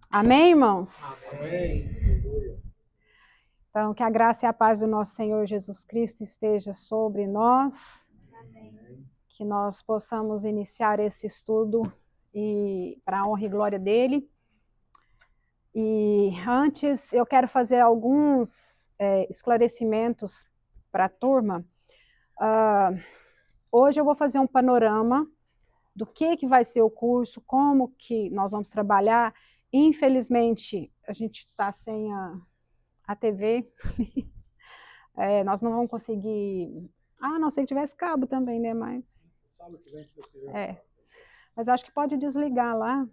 Amém, irmãos? Amém. Então, que a graça e a paz do nosso Senhor Jesus Cristo esteja sobre nós. Amém. Que nós possamos iniciar esse estudo e para a honra e glória dele. E antes, eu quero fazer alguns esclarecimentos para a turma. Hoje eu vou fazer um panorama do que vai ser o curso, como que nós vamos trabalhar. Infelizmente, a gente está sem a TV. Nós não vamos conseguir. A não ser que tivesse cabo também, né? Mas. Sábado que vem, se Deus quiser. Mas acho que pode desligar lá,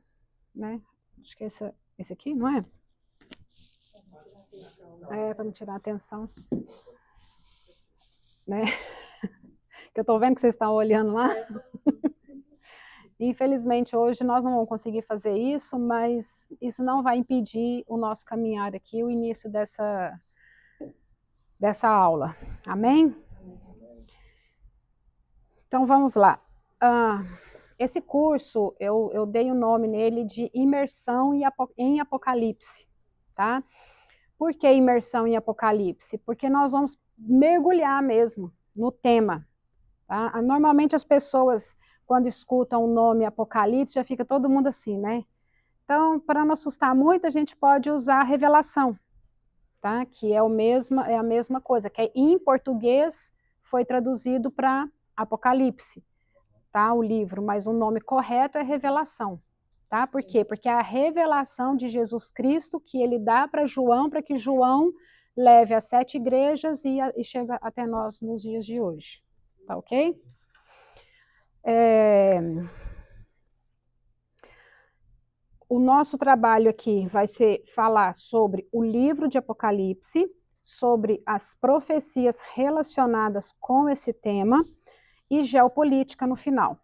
né? Acho que esse aqui, não é? Para não tirar a atenção. Né? Que eu estou vendo que vocês estão olhando lá. Infelizmente, hoje nós não vamos conseguir fazer isso, mas isso não vai impedir o nosso caminhar aqui, o início dessa aula. Amém? Então, vamos lá. Esse curso, eu dei o nome nele de Imersão em Apocalipse, tá? Por que imersão em Apocalipse? Porque nós vamos mergulhar mesmo no tema, tá? Normalmente as pessoas, quando escutam o nome Apocalipse, já fica todo mundo assim, né? Então, para não assustar muito, a gente pode usar revelação, tá? Que é a mesma coisa, que em português foi traduzido para Apocalipse, tá? O livro, mas o nome correto é revelação, tá? Por quê? Porque é a revelação de Jesus Cristo que ele dá para João, para que João leve às 7 igrejas e chega até nós nos dias de hoje, tá ok? O nosso trabalho aqui vai ser falar sobre o livro de Apocalipse, sobre as profecias relacionadas com esse tema e geopolítica no final.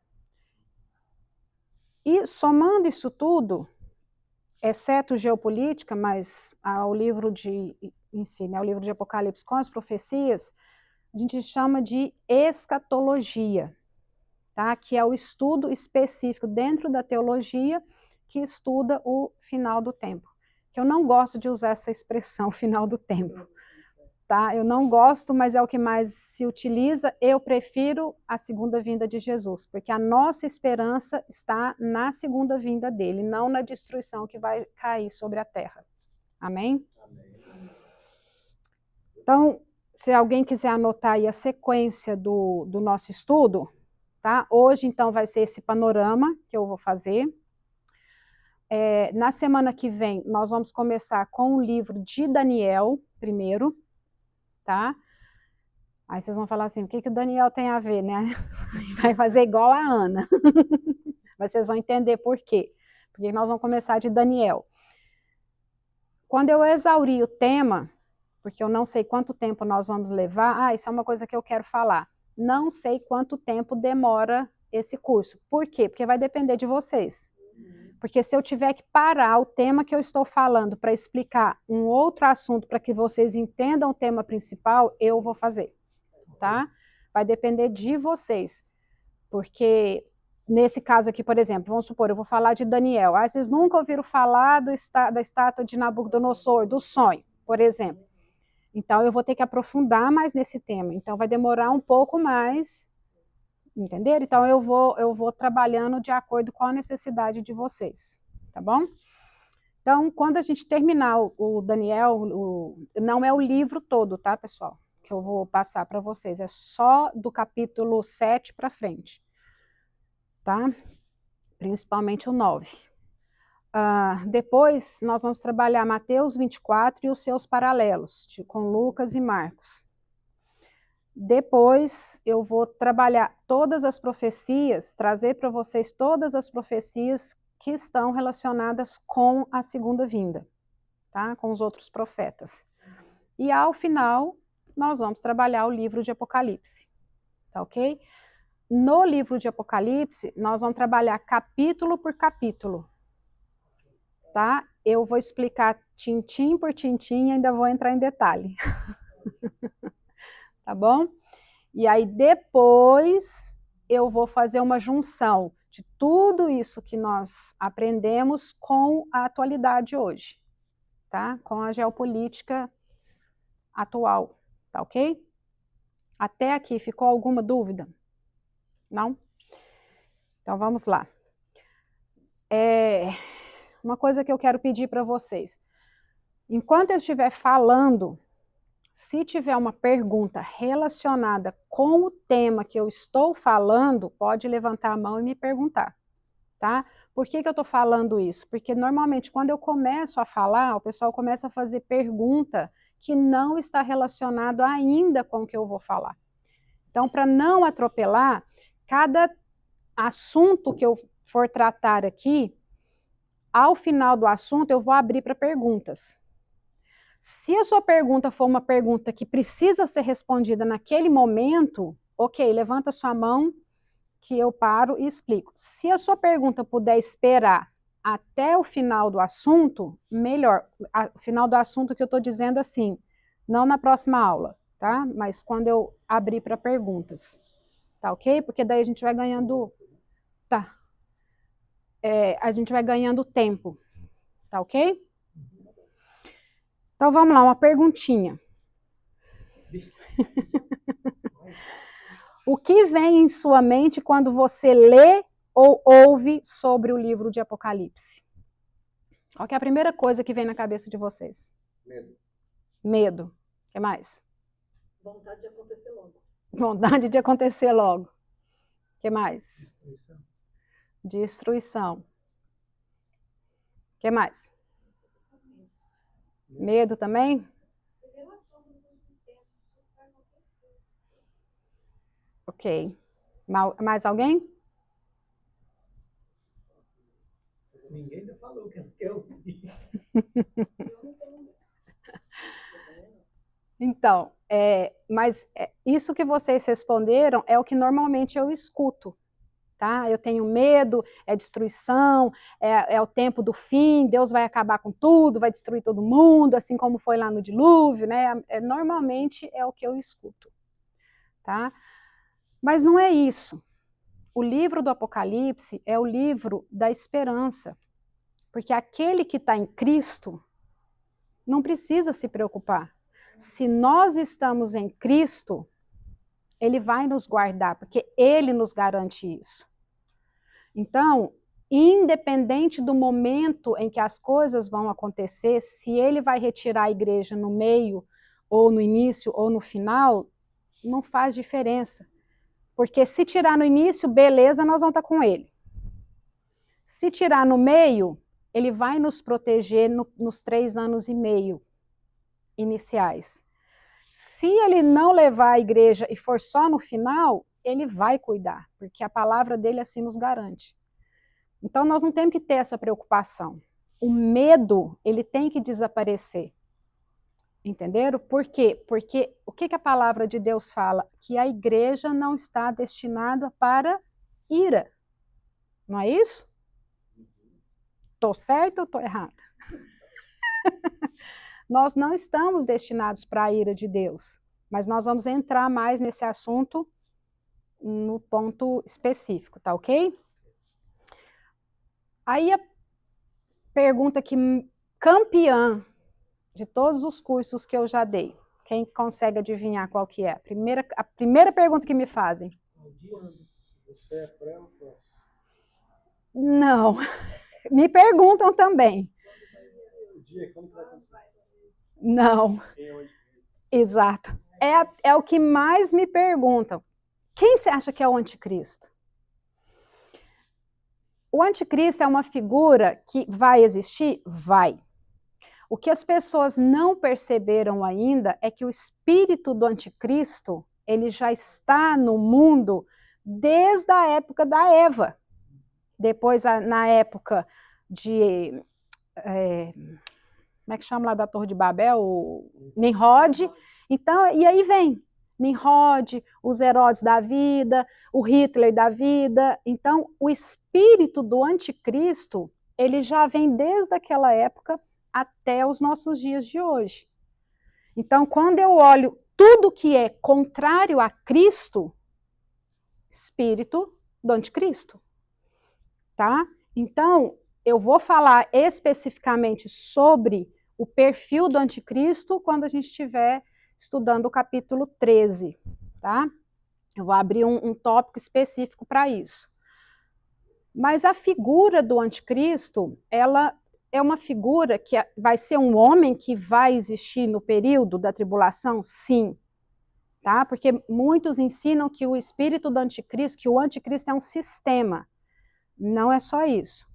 E somando isso tudo, exceto geopolítica, mas o livro em si, né, o livro de Apocalipse com as profecias, a gente chama de escatologia, tá? Que é o estudo específico dentro da teologia que estuda o final do tempo. Que eu não gosto de usar essa expressão, final do tempo. Tá? Eu não gosto, mas é o que mais se utiliza. Eu prefiro a segunda vinda de Jesus, porque a nossa esperança está na segunda vinda dele, não na destruição que vai cair sobre a terra. Amém? Amém. Então, se alguém quiser anotar aí a sequência do nosso estudo, tá? Hoje, então, vai ser esse panorama que eu vou fazer. Na semana que vem, nós vamos começar com o livro de Daniel, primeiro, tá? Aí vocês vão falar assim, o que o Daniel tem a ver, né? Vai fazer igual a Ana. Mas vocês vão entender por quê. Porque nós vamos começar de Daniel. Quando eu exaurir o tema, porque eu não sei quanto tempo nós vamos levar, isso é uma coisa que eu quero falar. Não sei quanto tempo demora esse curso. Por quê? Porque vai depender de vocês. Porque se eu tiver que parar o tema que eu estou falando para explicar um outro assunto para que vocês entendam o tema principal, eu vou fazer, tá? Vai depender de vocês. Porque nesse caso aqui, por exemplo, vamos supor, eu vou falar de Daniel. Vocês nunca ouviram falar da estátua de Nabucodonosor, do sonho, por exemplo. Então, eu vou ter que aprofundar mais nesse tema. Então, vai demorar um pouco mais, entenderam? Então, eu vou trabalhando de acordo com a necessidade de vocês, tá bom? Então, quando a gente terminar o Daniel, não é o livro todo, tá, pessoal? Que eu vou passar para vocês. É só do capítulo 7 para frente, tá? Principalmente o 9. Depois, nós vamos trabalhar Mateus 24 e os seus paralelos, com Lucas e Marcos. Depois, eu vou trabalhar todas as profecias, trazer para vocês todas as profecias que estão relacionadas com a segunda vinda, tá? Com os outros profetas. E, ao final, nós vamos trabalhar o livro de Apocalipse, tá ok? No livro de Apocalipse, nós vamos trabalhar capítulo por capítulo, tá? Eu vou explicar tintim por tintim e ainda vou entrar em detalhe. Tá bom? E aí depois eu vou fazer uma junção de tudo isso que nós aprendemos com a atualidade hoje, tá? Com a geopolítica atual, tá ok? Até aqui, ficou alguma dúvida? Não? Então vamos lá. Uma coisa que eu quero pedir para vocês. Enquanto eu estiver falando, se tiver uma pergunta relacionada com o tema que eu estou falando, pode levantar a mão e me perguntar, tá? Por que eu estou falando isso? Porque normalmente quando eu começo a falar, o pessoal começa a fazer pergunta que não está relacionado ainda com o que eu vou falar. Então, para não atropelar, cada assunto que eu for tratar aqui, ao final do assunto eu vou abrir para perguntas. Se a sua pergunta for uma pergunta que precisa ser respondida naquele momento, ok, levanta sua mão que eu paro e explico. Se a sua pergunta puder esperar até o final do assunto, melhor. O final do assunto que eu estou dizendo assim, não na próxima aula, tá? Mas quando eu abrir para perguntas, tá ok? Porque daí a gente vai ganhando, tá? A gente vai ganhando tempo, tá ok? Então vamos lá, uma perguntinha. O que vem em sua mente quando você lê ou ouve sobre o livro de Apocalipse? Qual que é a primeira coisa que vem na cabeça de vocês? Medo. Medo. O que mais? Vontade de acontecer logo. Vontade de acontecer logo. O que mais? Destruição. Destruição. O que mais? Medo também? Ok. Mais alguém? Ninguém ainda falou que eu vi. Então, mas isso que vocês responderam é o que normalmente eu escuto, tá? Eu tenho medo, é destruição, é o tempo do fim, Deus vai acabar com tudo, vai destruir todo mundo, assim como foi lá no dilúvio, né? Normalmente é o que eu escuto, tá? Mas não é isso. O livro do Apocalipse é o livro da esperança, porque aquele que está em Cristo não precisa se preocupar. Se nós estamos em Cristo, Ele vai nos guardar, porque Ele nos garante isso. Então, independente do momento em que as coisas vão acontecer, se Ele vai retirar a igreja no meio, ou no início, ou no final, não faz diferença. Porque se tirar no início, beleza, nós vamos estar com Ele. Se tirar no meio, Ele vai nos proteger nos 3 anos e meio iniciais. Se ele não levar a igreja e for só no final, ele vai cuidar, porque a palavra dele assim nos garante. Então nós não temos que ter essa preocupação. O medo, ele tem que desaparecer. Entenderam? Por quê? Porque o que a palavra de Deus fala? Que a igreja não está destinada para ira. Não é isso? Estou certa ou estou errada? Nós não estamos destinados para a ira de Deus, mas nós vamos entrar mais nesse assunto no ponto específico, tá ok? Aí a pergunta que campeã de todos os cursos que eu já dei, quem consegue adivinhar qual que é? A primeira pergunta que me fazem. Você é pré ou pós? Não, me perguntam também. O dia, como que vai acontecer? Não, exato. É o que mais me perguntam. Quem você acha que é o anticristo? O anticristo é uma figura que vai existir? Vai. O que as pessoas não perceberam ainda é que o espírito do anticristo, ele já está no mundo desde a época da Eva. Depois, na época de... como é que chama lá da Torre de Babel? O Nimrod. Então, e aí vem Nimrod, os Herodes da vida, o Hitler da vida. Então, o espírito do anticristo, ele já vem desde aquela época até os nossos dias de hoje. Então, quando eu olho tudo que é contrário a Cristo, espírito do anticristo. tá? Então, eu vou falar especificamente sobre o perfil do anticristo quando a gente estiver estudando o capítulo 13, tá? Eu vou abrir um tópico específico para isso. Mas a figura do anticristo, ela é uma figura que vai ser um homem que vai existir no período da tribulação? Sim. Tá? Porque muitos ensinam que o espírito do anticristo, que o anticristo é um sistema. Não é só isso.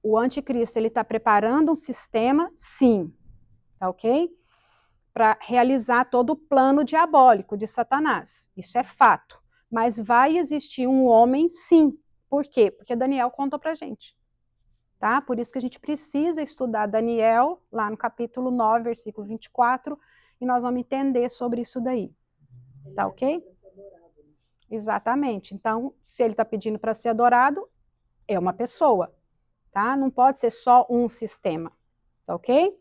O anticristo, ele está preparando um sistema, sim. Tá ok? Para realizar todo o plano diabólico de Satanás. Isso é fato. Mas vai existir um homem, sim. Por quê? Porque Daniel contou para a gente. Tá? Por isso que a gente precisa estudar Daniel, lá no capítulo 9, versículo 24, e nós vamos entender sobre isso daí. Tá ok? Exatamente. Então, se ele está pedindo para ser adorado, é uma pessoa. Tá? Não pode ser só um sistema. Tá ok?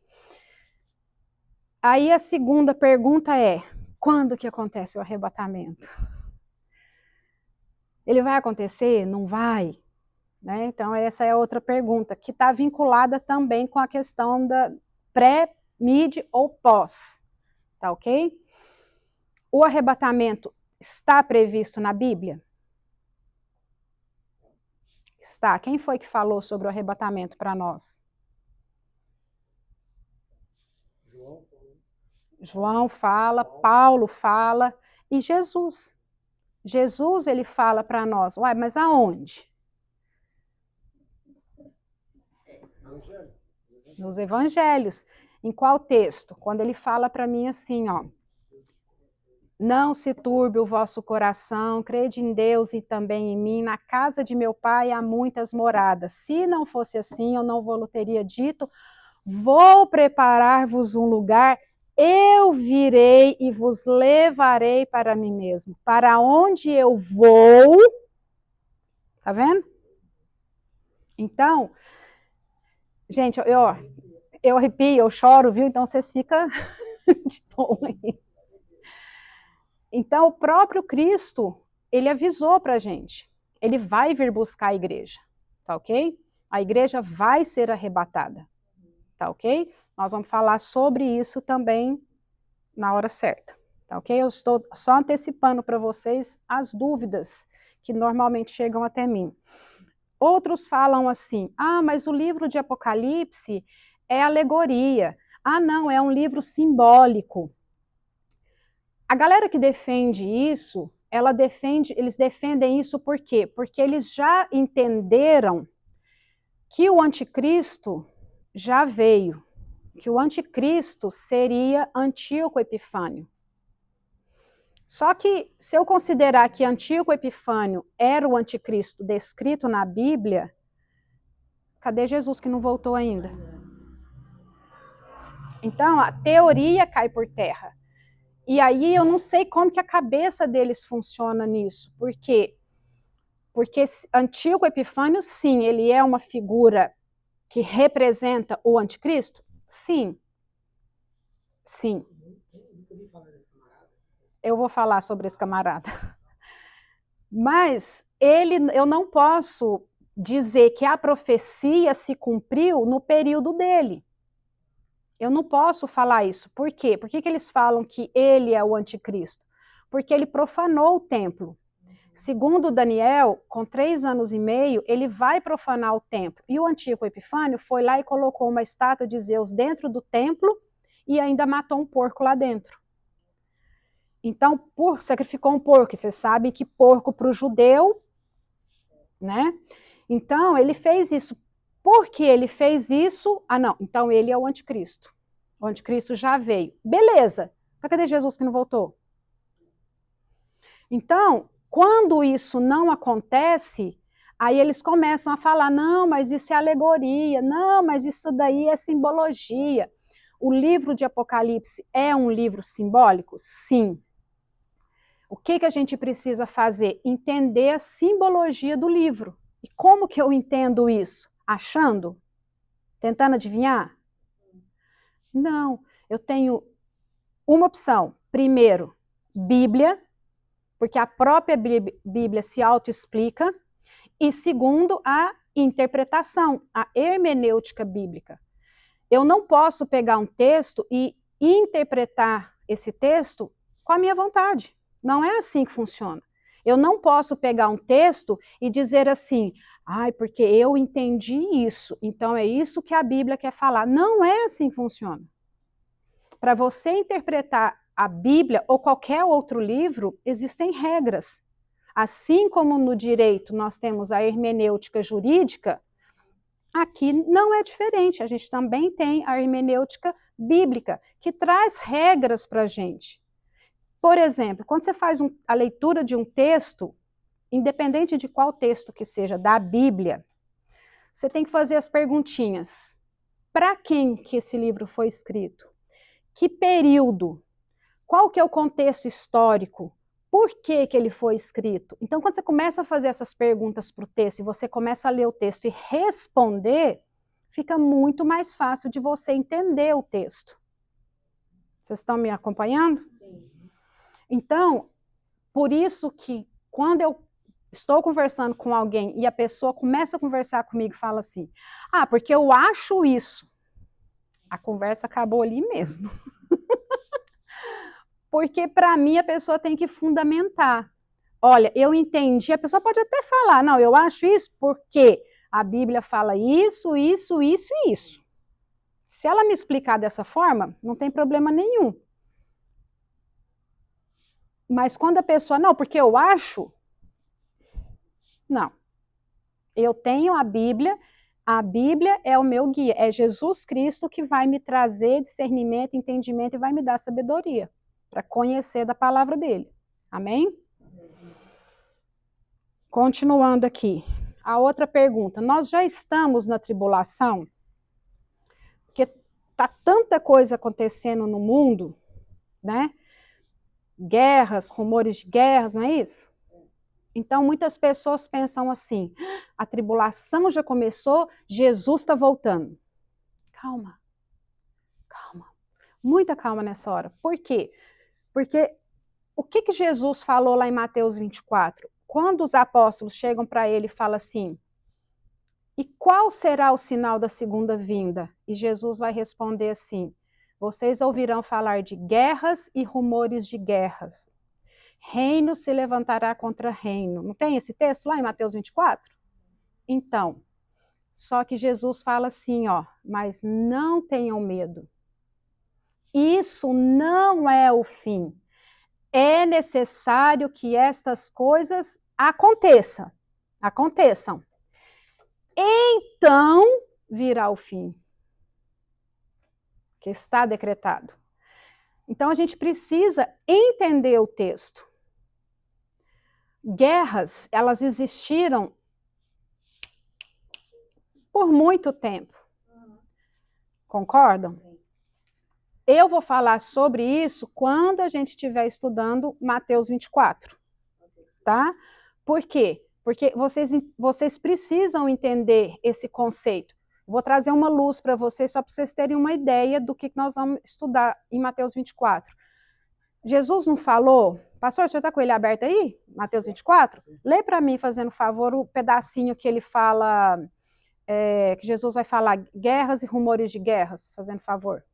Aí a segunda pergunta é, quando que acontece o arrebatamento? Ele vai acontecer? Não vai? Né? Então, essa é outra pergunta, que está vinculada também com a questão da pré, mid ou pós. Tá ok? O arrebatamento está previsto na Bíblia? Está. Quem foi que falou sobre o arrebatamento para nós? João fala, Paulo fala, e Jesus. Jesus, ele fala para nós, uai, mas aonde? Nos evangelhos. Em qual texto? Quando ele fala para mim assim, ó, não se turbe o vosso coração, crede em Deus e também em mim, na casa de meu pai há muitas moradas. Se não fosse assim, eu não vou teria dito, vou preparar-vos um lugar, eu virei e vos levarei para mim mesmo. Para onde eu vou, tá vendo? Então, gente, eu arrepio, eu choro, viu? Então vocês ficam de boa aí. Então, o próprio Cristo, ele avisou para a gente. Ele vai vir buscar a igreja, tá ok? A igreja vai ser arrebatada, tá ok? Nós vamos falar sobre isso também na hora certa, tá ok? Eu estou só antecipando para vocês as dúvidas que normalmente chegam até mim. Outros falam assim, mas o livro de Apocalipse é alegoria. Não, é um livro simbólico. A galera que defende isso, eles defendem isso por quê? Porque eles já entenderam que o anticristo já veio, que o anticristo seria Antíoco Epifânio. Só que, se eu considerar que Antíoco Epifânio era o anticristo descrito na Bíblia, cadê Jesus que não voltou ainda? Então, a teoria cai por terra. E aí eu não sei como que a cabeça deles funciona nisso. Por quê? Porque Antíoco Epifânio, sim, ele é uma figura que representa o anticristo? Sim. Sim. Eu vou falar sobre esse camarada. Mas eu não posso dizer que a profecia se cumpriu no período dele. Eu não posso falar isso. Por quê? Por que eles falam que ele é o anticristo? Porque ele profanou o templo. Segundo Daniel, com 3 anos e meio, ele vai profanar o templo. E o Antíoco Epifânio foi lá e colocou uma estátua de Zeus dentro do templo e ainda matou um porco lá dentro. Então, sacrificou um porco. Você sabe que porco para o judeu, né? Então, ele fez isso. Por que ele fez isso? Não, então ele é o anticristo. O anticristo já veio. Beleza. Mas cadê Jesus que não voltou? Então, quando isso não acontece, aí eles começam a falar, não, mas isso é alegoria, não, mas isso daí é simbologia. O livro de Apocalipse é um livro simbólico? Sim. O que a gente precisa fazer? Entender a simbologia do livro. E como que eu entendo isso? Achando? Tentando adivinhar? Não, eu tenho uma opção. Primeiro, Bíblia, porque a própria Bíblia se autoexplica. E segundo, a interpretação, a hermenêutica bíblica. Eu não posso pegar um texto e interpretar esse texto com a minha vontade. Não é assim que funciona. Eu não posso pegar um texto e dizer assim, porque eu entendi isso, então é isso que a Bíblia quer falar. Não é assim que funciona. Para você interpretar a Bíblia ou qualquer outro livro, existem regras. Assim como no direito nós temos a hermenêutica jurídica, aqui não é diferente. A gente também tem a hermenêutica bíblica, que traz regras para a gente. Por exemplo, quando você faz a leitura de um texto, independente de qual texto que seja da Bíblia, você tem que fazer as perguntinhas. Para quem que esse livro foi escrito? Que período? Qual que é o contexto histórico? Por que que ele foi escrito? Então, quando você começa a fazer essas perguntas para o texto e você começa a ler o texto e responder, fica muito mais fácil de você entender o texto. Vocês estão me acompanhando? Sim. Então, por isso que quando eu estou conversando com alguém e a pessoa começa a conversar comigo e fala assim, porque eu acho isso. A conversa acabou ali mesmo. Porque para mim a pessoa tem que fundamentar. Olha, eu entendi, a pessoa pode até falar, não, eu acho isso porque a Bíblia fala isso, isso, isso e isso. Se ela me explicar dessa forma, não tem problema nenhum. Mas quando a pessoa, não, porque eu acho, não. Eu tenho a Bíblia é o meu guia, é Jesus Cristo que vai me trazer discernimento, entendimento e vai me dar sabedoria para conhecer da palavra dele. Amém? Continuando aqui, a outra pergunta, nós já estamos na tribulação? Porque tá tanta coisa acontecendo no mundo, né? Guerras, rumores de guerras, não é isso? Então, muitas pessoas pensam assim, a tribulação já começou, Jesus está voltando. Calma, calma, muita calma nessa hora. Por quê? Porque o que Jesus falou lá em Mateus 24? Quando os apóstolos chegam para ele e falam assim, e qual será o sinal da segunda vinda? E Jesus vai responder assim, vocês ouvirão falar de guerras e rumores de guerras. Reino se levantará contra reino. Não tem esse texto lá em Mateus 24? Então, só que Jesus fala assim, mas não tenham medo. Isso não é o fim. É necessário que estas coisas aconteçam. Então virá o fim, que está decretado. Então a gente precisa entender o texto. Guerras, elas existiram por muito tempo. Concordam? Eu vou falar sobre isso quando a gente estiver estudando Mateus 24, tá? Por quê? Porque vocês precisam entender esse conceito. Vou trazer uma luz para vocês, só para vocês terem uma ideia do que nós vamos estudar em Mateus 24. Jesus não falou... Pastor, o senhor está com ele aberto aí? Mateus 24? Lê para mim, fazendo favor, o pedacinho que ele fala... que Jesus vai falar guerras e rumores de guerras, fazendo favor.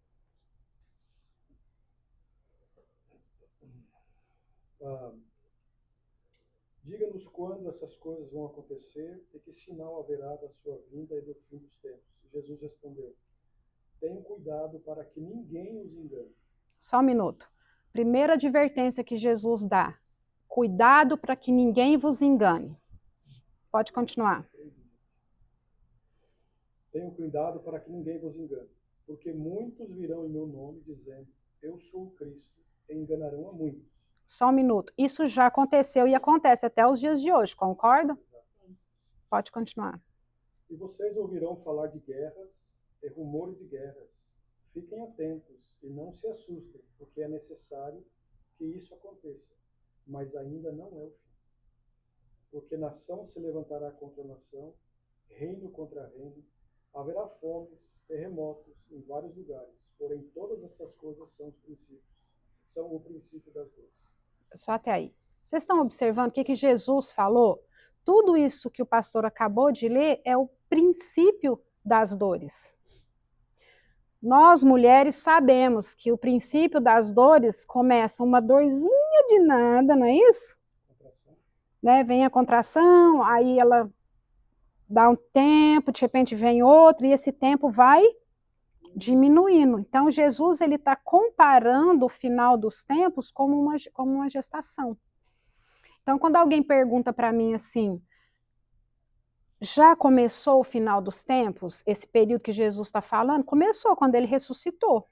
Diga-nos quando essas coisas vão acontecer e que sinal haverá da sua vinda e do fim dos tempos. Jesus respondeu, tenham cuidado para que ninguém os engane. Só um minuto. Primeira advertência que Jesus dá. Cuidado para que ninguém vos engane. Pode continuar. Tenham cuidado para que ninguém vos engane, porque muitos virão em meu nome dizendo, eu sou o Cristo, e enganarão a muitos. Só um minuto. Isso já aconteceu e acontece até os dias de hoje, concorda? Pode continuar. E vocês ouvirão falar de guerras e rumores de guerras. Fiquem atentos e não se assustem, porque é necessário que isso aconteça, mas ainda não é o fim. Porque nação se levantará contra nação, reino contra reino, haverá fomes, terremotos em vários lugares, porém todas essas coisas são o princípio das dores. Só até aí. Vocês estão observando o que Jesus falou? tudo isso que o pastor acabou de ler é o princípio das dores. Nós, mulheres, sabemos que o princípio das dores começa uma dorzinha de nada, não é isso? Né? Vem a contração, aí ela dá um tempo, de repente vem outro, e esse tempo vai diminuindo. Então, Jesus ele está comparando o final dos tempos como uma gestação. Então, quando alguém pergunta para mim assim, já começou o final dos tempos, esse período que Jesus está falando? Começou quando ele ressuscitou.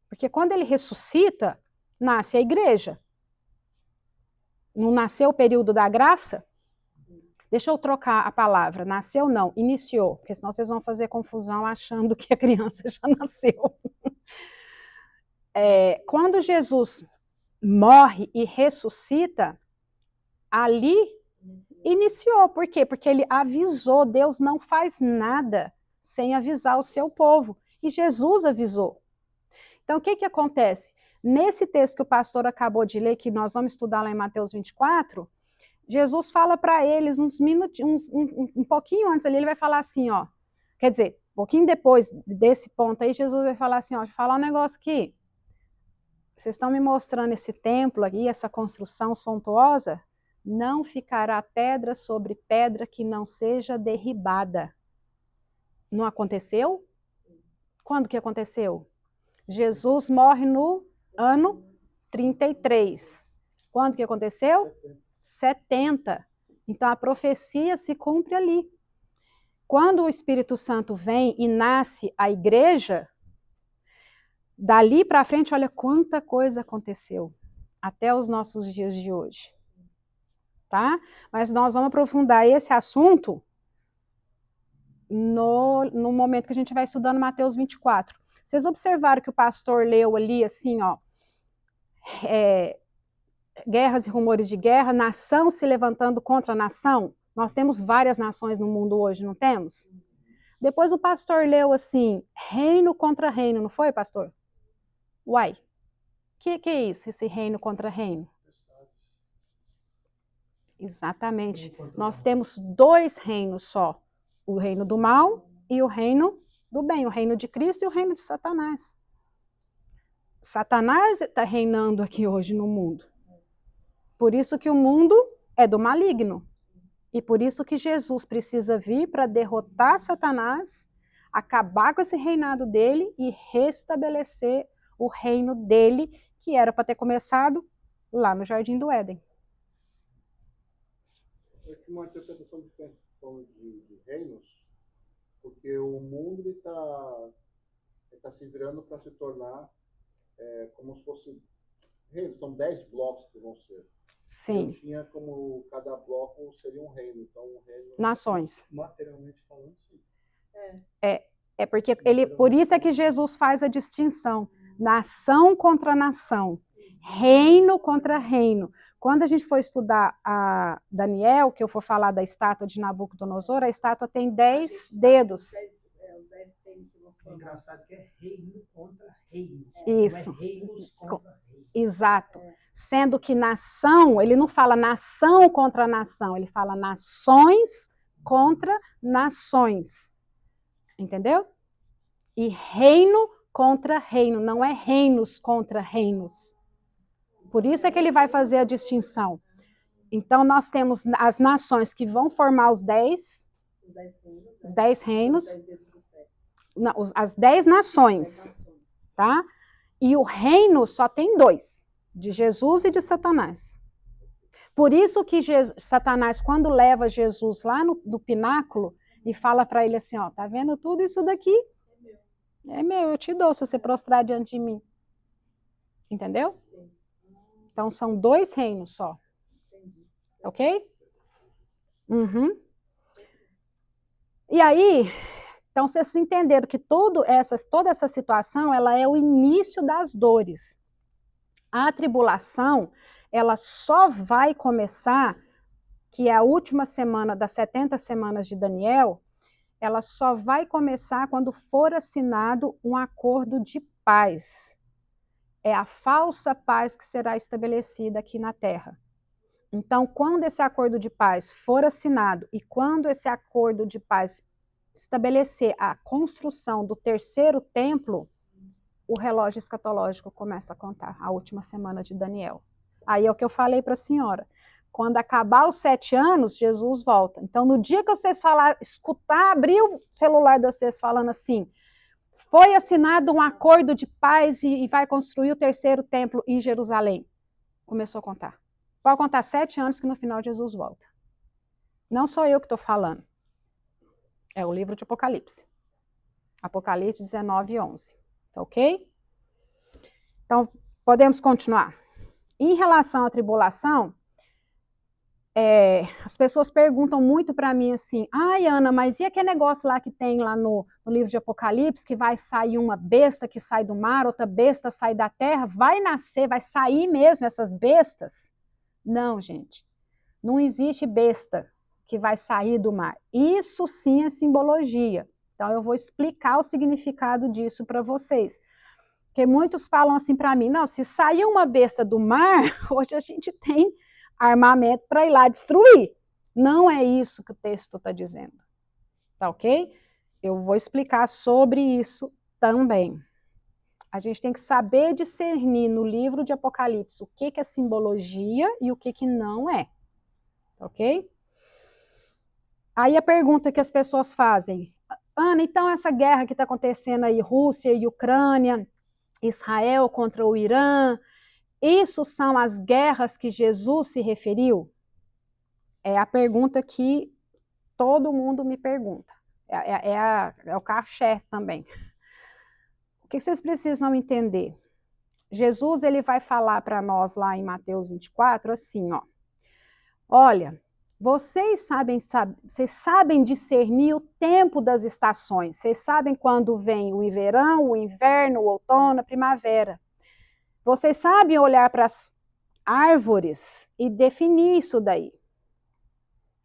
Porque quando ele ressuscita, nasce a igreja. Não nasceu o período da graça? Deixa eu trocar a palavra. Nasceu não, iniciou. Porque senão vocês vão fazer confusão achando que a criança já nasceu. Quando Jesus morre e ressuscita, ali iniciou. Por quê? Porque ele avisou. Deus não faz nada sem avisar o seu povo. E Jesus avisou. Então, o que acontece? Nesse texto que o pastor acabou de ler, que nós vamos estudar lá em Mateus 24, Jesus fala para eles uns minutinhos, um pouquinho antes ali, ele vai falar assim, ó. Quer dizer, um pouquinho depois desse ponto aí, Jesus vai falar assim, ó, deixa eu falar um negócio aqui. Vocês estão me mostrando esse templo aqui, essa construção suntuosa? Não ficará pedra sobre pedra que não seja derribada. Não aconteceu? Quando que aconteceu? Jesus morre no ano 33. Quando que aconteceu? 70. Então a profecia se cumpre ali. Quando o Espírito Santo vem e nasce a igreja, dali para frente, olha quanta coisa aconteceu até os nossos dias de hoje. Tá? Mas nós vamos aprofundar esse assunto no momento que a gente vai estudando Mateus 24. Vocês observaram que o pastor leu ali assim, ó, guerras e rumores de guerra, nação se levantando contra nação? Nós temos várias nações no mundo hoje, não temos? Depois o pastor leu assim, reino contra reino, não foi, pastor? Uai, que é isso, esse reino contra reino? Exatamente. Nós temos dois reinos só, o reino do mal e o reino do bem, o reino de Cristo e o reino de Satanás. Satanás está reinando aqui hoje no mundo. Por isso que o mundo é do maligno. E por isso que Jesus precisa vir para derrotar Satanás, acabar com esse reinado dele e restabelecer o reino dele, que era para ter começado lá no Jardim do Éden. É que uma interpretação diferente de reinos, porque o mundo está se virando para se tornar como se fosse reinos. São 10 blocos que vão ser. Sim. Eu tinha como cada bloco seria um reino. Então, um reino... Nações. Materialmente falando, sim. É porque por isso é que Jesus faz a distinção. Nação contra nação. Reino contra reino. Quando a gente for estudar a Daniel, que eu for falar da estátua de Nabucodonosor, a estátua tem 10 dedos. É engraçado que é reino contra reino. Isso. Não é reinos contra reinos. Exato. Sendo que nação, ele não fala nação contra nação, ele fala nações contra nações. Entendeu? E reino contra reino, não é reinos contra reinos. Por isso é que ele vai fazer a distinção. Então, nós temos as nações que vão formar os 10 reinos, as 10 nações, tá? E o reino só tem 2, de Jesus e de Satanás. Por isso que Satanás, quando leva Jesus lá no pináculo e fala para ele assim, ó, tá vendo tudo isso daqui? É meu, eu te dou se você prostrar diante de mim. Entendeu? Então, são 2 reinos só. Ok? Uhum. E aí, então vocês entenderam que toda essa situação, ela é o início das dores. A tribulação, ela só vai começar, que é a última semana das 70 semanas de Daniel, ela só vai começar quando for assinado um acordo de paz. É a falsa paz que será estabelecida aqui na Terra. Então, quando esse acordo de paz for assinado e quando esse acordo de paz estabelecer a construção do terceiro templo, o relógio escatológico começa a contar, a última semana de Daniel. Aí é o que eu falei para a senhora. Quando acabar os 7 anos, Jesus volta. Então, no dia que vocês escutar, abrir o celular de vocês falando assim, foi assinado um acordo de paz e vai construir o terceiro templo em Jerusalém. Começou a contar. Pode contar 7 anos que no final Jesus volta. Não sou eu que estou falando. É o livro de Apocalipse. Apocalipse 19, 11. Tá ok? Então, podemos continuar. Em relação à tribulação, as pessoas perguntam muito para mim assim, ai, Ana, mas e aquele negócio lá que tem lá no livro de Apocalipse, que vai sair uma besta que sai do mar, outra besta sai da terra, vai nascer, vai sair mesmo essas bestas? Não, gente, não existe besta que vai sair do mar. Isso sim é simbologia. Então eu vou explicar o significado disso para vocês. Porque muitos falam assim para mim, não, se sair uma besta do mar, hoje a gente tem armamento para ir lá destruir. Não é isso que o texto está dizendo. Tá ok? Eu vou explicar sobre isso também. A gente tem que saber discernir no livro de Apocalipse o que é simbologia e o que não é. Ok? Aí a pergunta que as pessoas fazem, Ana, então essa guerra que está acontecendo aí, Rússia e Ucrânia, Israel contra o Irã, isso são as guerras que Jesus se referiu? É a pergunta que todo mundo me pergunta. É o carro-chefe também. O que vocês precisam entender? Jesus ele vai falar para nós lá em Mateus 24 assim, ó. Olha, vocês sabem discernir o tempo das estações. Vocês sabem quando vem o verão, o inverno, o outono, a primavera. Vocês sabem olhar para as árvores e definir isso daí.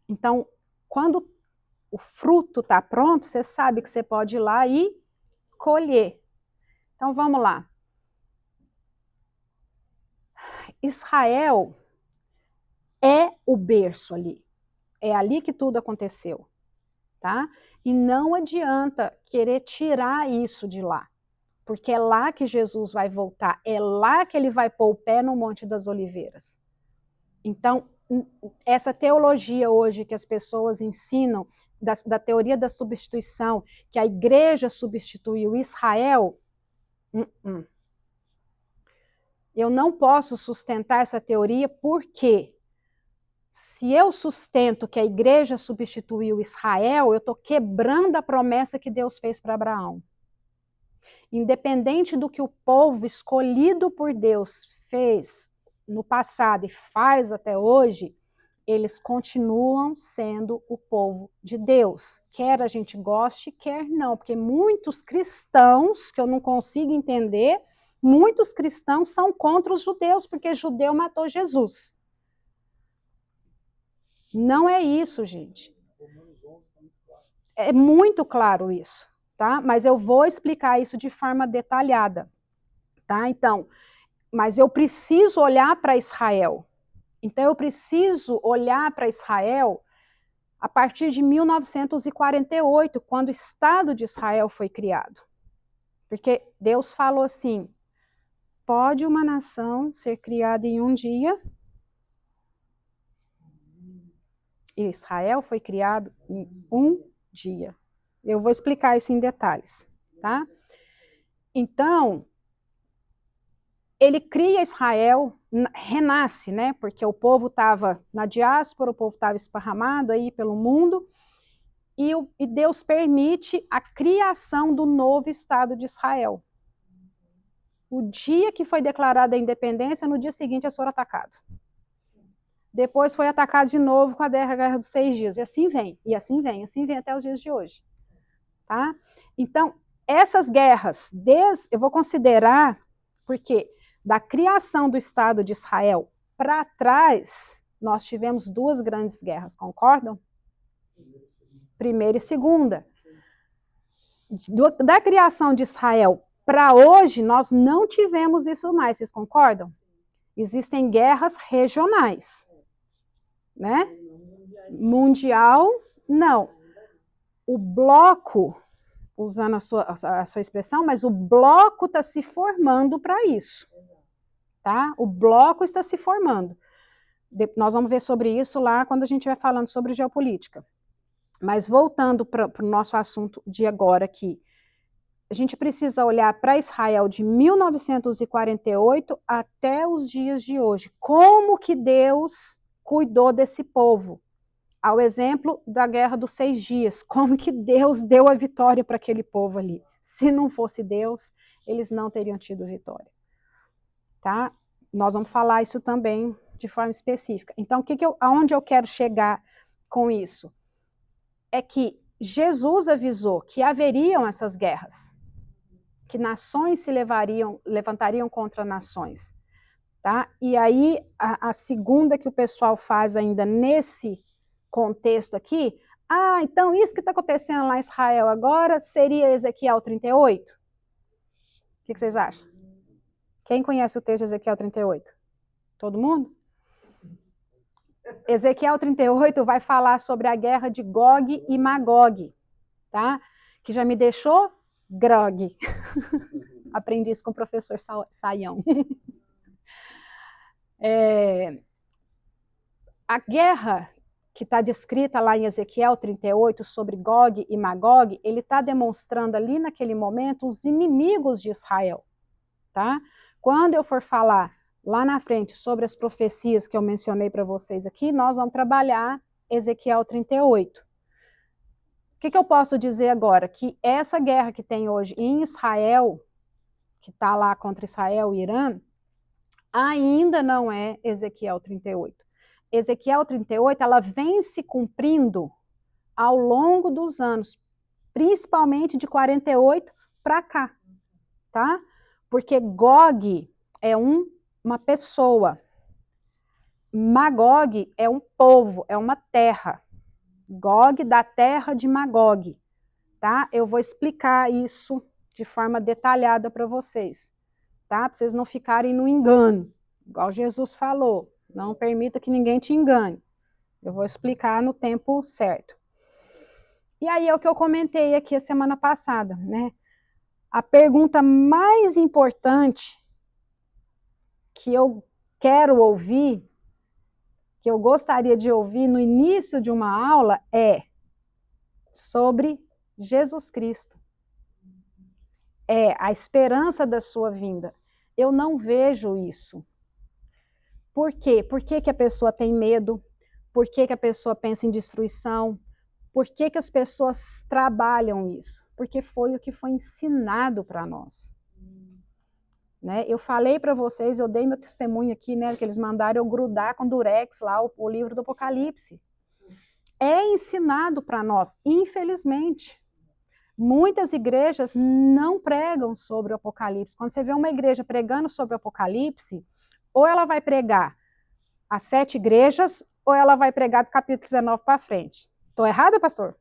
Então, quando o fruto está pronto, você sabe que você pode ir lá e colher. Então, vamos lá. Israel é o berço ali. É ali que tudo aconteceu. Tá? E não adianta querer tirar isso de lá. Porque é lá que Jesus vai voltar. É lá que ele vai pôr o pé no Monte das Oliveiras. Então, essa teologia hoje que as pessoas ensinam, da teoria da substituição, que a igreja substituiu Israel, eu não posso sustentar essa teoria porque se eu sustento que a igreja substituiu Israel, eu estou quebrando a promessa que Deus fez para Abraão. Independente do que o povo escolhido por Deus fez no passado e faz até hoje, eles continuam sendo o povo de Deus. Quer a gente goste, quer não. Porque muitos cristãos, que eu não consigo entender, muitos cristãos são contra os judeus, porque judeu matou Jesus. Não é isso, gente. É muito claro isso, tá? Mas eu vou explicar isso de forma detalhada, tá? Então, mas eu preciso olhar para Israel. Então, eu preciso olhar para Israel a partir de 1948, quando o Estado de Israel foi criado. Porque Deus falou assim, pode uma nação ser criada em um dia? E Israel foi criado em um dia. Eu vou explicar isso em detalhes, tá? Então, ele cria Israel, renasce, né? Porque o povo estava na diáspora, o povo estava esparramado aí pelo mundo, e Deus permite a criação do novo Estado de Israel. O dia que foi declarada a independência, no dia seguinte eles foram atacados. Depois foi atacado de novo com a Guerra dos 6 Dias. E assim vem, e assim vem, assim vem até os dias de hoje. Tá? Então, essas guerras, eu vou considerar, porque da criação do Estado de Israel para trás, nós tivemos 2 grandes guerras, concordam? Primeira e segunda. Da criação de Israel para hoje, nós não tivemos isso mais, vocês concordam? Existem guerras regionais. né? Mundial, não. O bloco, usando a sua expressão, mas o bloco está se formando para isso, tá? O bloco está se formando. Nós vamos ver sobre isso lá quando a gente estiver falando sobre geopolítica. Mas voltando para o nosso assunto de agora aqui, a gente precisa olhar para Israel de 1948 até os dias de hoje. Como que Deus cuidou desse povo? Ao exemplo da Guerra dos 6 Dias, como que Deus deu a vitória para aquele povo ali. Se não fosse Deus, eles não teriam tido vitória. Tá? Nós vamos falar isso também de forma específica. Então, aonde eu quero chegar com isso? É que Jesus avisou que haveriam essas guerras, que nações se levantariam contra nações. Tá? E aí, a segunda que o pessoal faz ainda nesse contexto aqui, então isso que está acontecendo lá em Israel agora seria Ezequiel 38? O que vocês acham? Quem conhece o texto de Ezequiel 38? Todo mundo? Ezequiel 38 vai falar sobre a guerra de Gog e Magog, tá? Que já me deixou grog. Aprendi isso com o professor Saião. A guerra que está descrita lá em Ezequiel 38 sobre Gog e Magog, ele está demonstrando ali naquele momento os inimigos de Israel, tá? Quando eu for falar lá na frente sobre as profecias que eu mencionei para vocês aqui, nós vamos trabalhar Ezequiel 38. O que eu posso dizer agora? Que essa guerra que tem hoje em Israel, que está lá contra Israel e Irã, ainda não é Ezequiel 38. Ezequiel 38, ela vem se cumprindo ao longo dos anos, principalmente de 48 para cá, tá? Porque Gog é uma pessoa, Magog é um povo, é uma terra. Gog da terra de Magog, tá? Eu vou explicar isso de forma detalhada para vocês, tá? Para vocês não ficarem no engano, igual Jesus falou. Não permita que ninguém te engane. Eu vou explicar no tempo certo. E aí é o que eu comentei aqui a semana passada, né? A pergunta mais importante que eu quero ouvir, que eu gostaria de ouvir no início de uma aula é sobre Jesus Cristo. É a esperança da sua vinda. Eu não vejo isso. Por quê? Por que a pessoa tem medo? Por que a pessoa pensa em destruição? Por que as pessoas trabalham isso? Porque foi o que foi ensinado para nós. Né? Eu falei para vocês, eu dei meu testemunho aqui, né, que eles mandaram eu grudar com durex lá o livro do Apocalipse. É ensinado para nós, infelizmente. Muitas igrejas não pregam sobre o Apocalipse. Quando você vê uma igreja pregando sobre o Apocalipse, ou ela vai pregar as 7 igrejas, ou ela vai pregar do capítulo 19 para frente. Estou errada, pastor?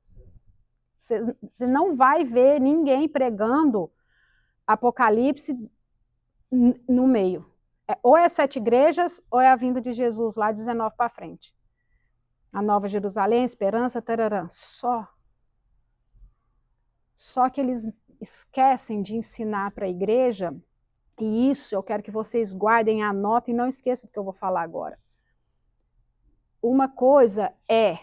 Você não vai ver ninguém pregando Apocalipse no meio. Ou é 7 igrejas, ou é a vinda de Jesus lá 19 para frente. A Nova Jerusalém, Esperança, tararã. Só que eles esquecem de ensinar para a igreja, e isso eu quero que vocês guardem, anotem e não esqueçam do que eu vou falar agora. Uma coisa é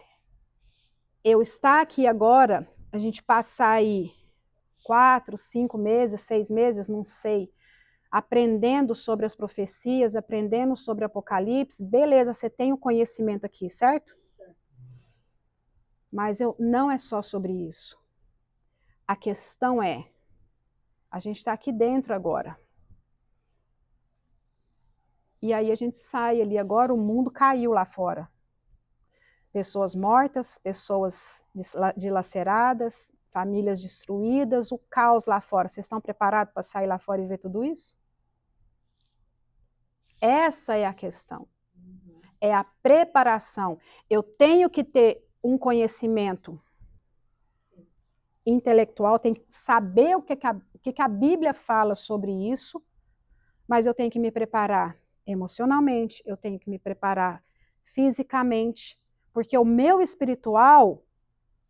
eu estar aqui agora, a gente passar aí 4, 5 meses, 6 meses, não sei, aprendendo sobre as profecias, aprendendo sobre Apocalipse, beleza, você tem o conhecimento aqui, certo? Mas não é só sobre isso. A questão é, a gente está aqui dentro agora. E aí a gente sai ali agora, o mundo caiu lá fora. Pessoas mortas, pessoas dilaceradas, famílias destruídas, o caos lá fora. Vocês estão preparados para sair lá fora e ver tudo isso? Essa é a questão. É a preparação. Eu tenho que ter um conhecimento intelectual, tenho que saber o que a Bíblia fala sobre isso, mas eu tenho que me preparar emocionalmente, eu tenho que me preparar fisicamente, Porque o meu espiritual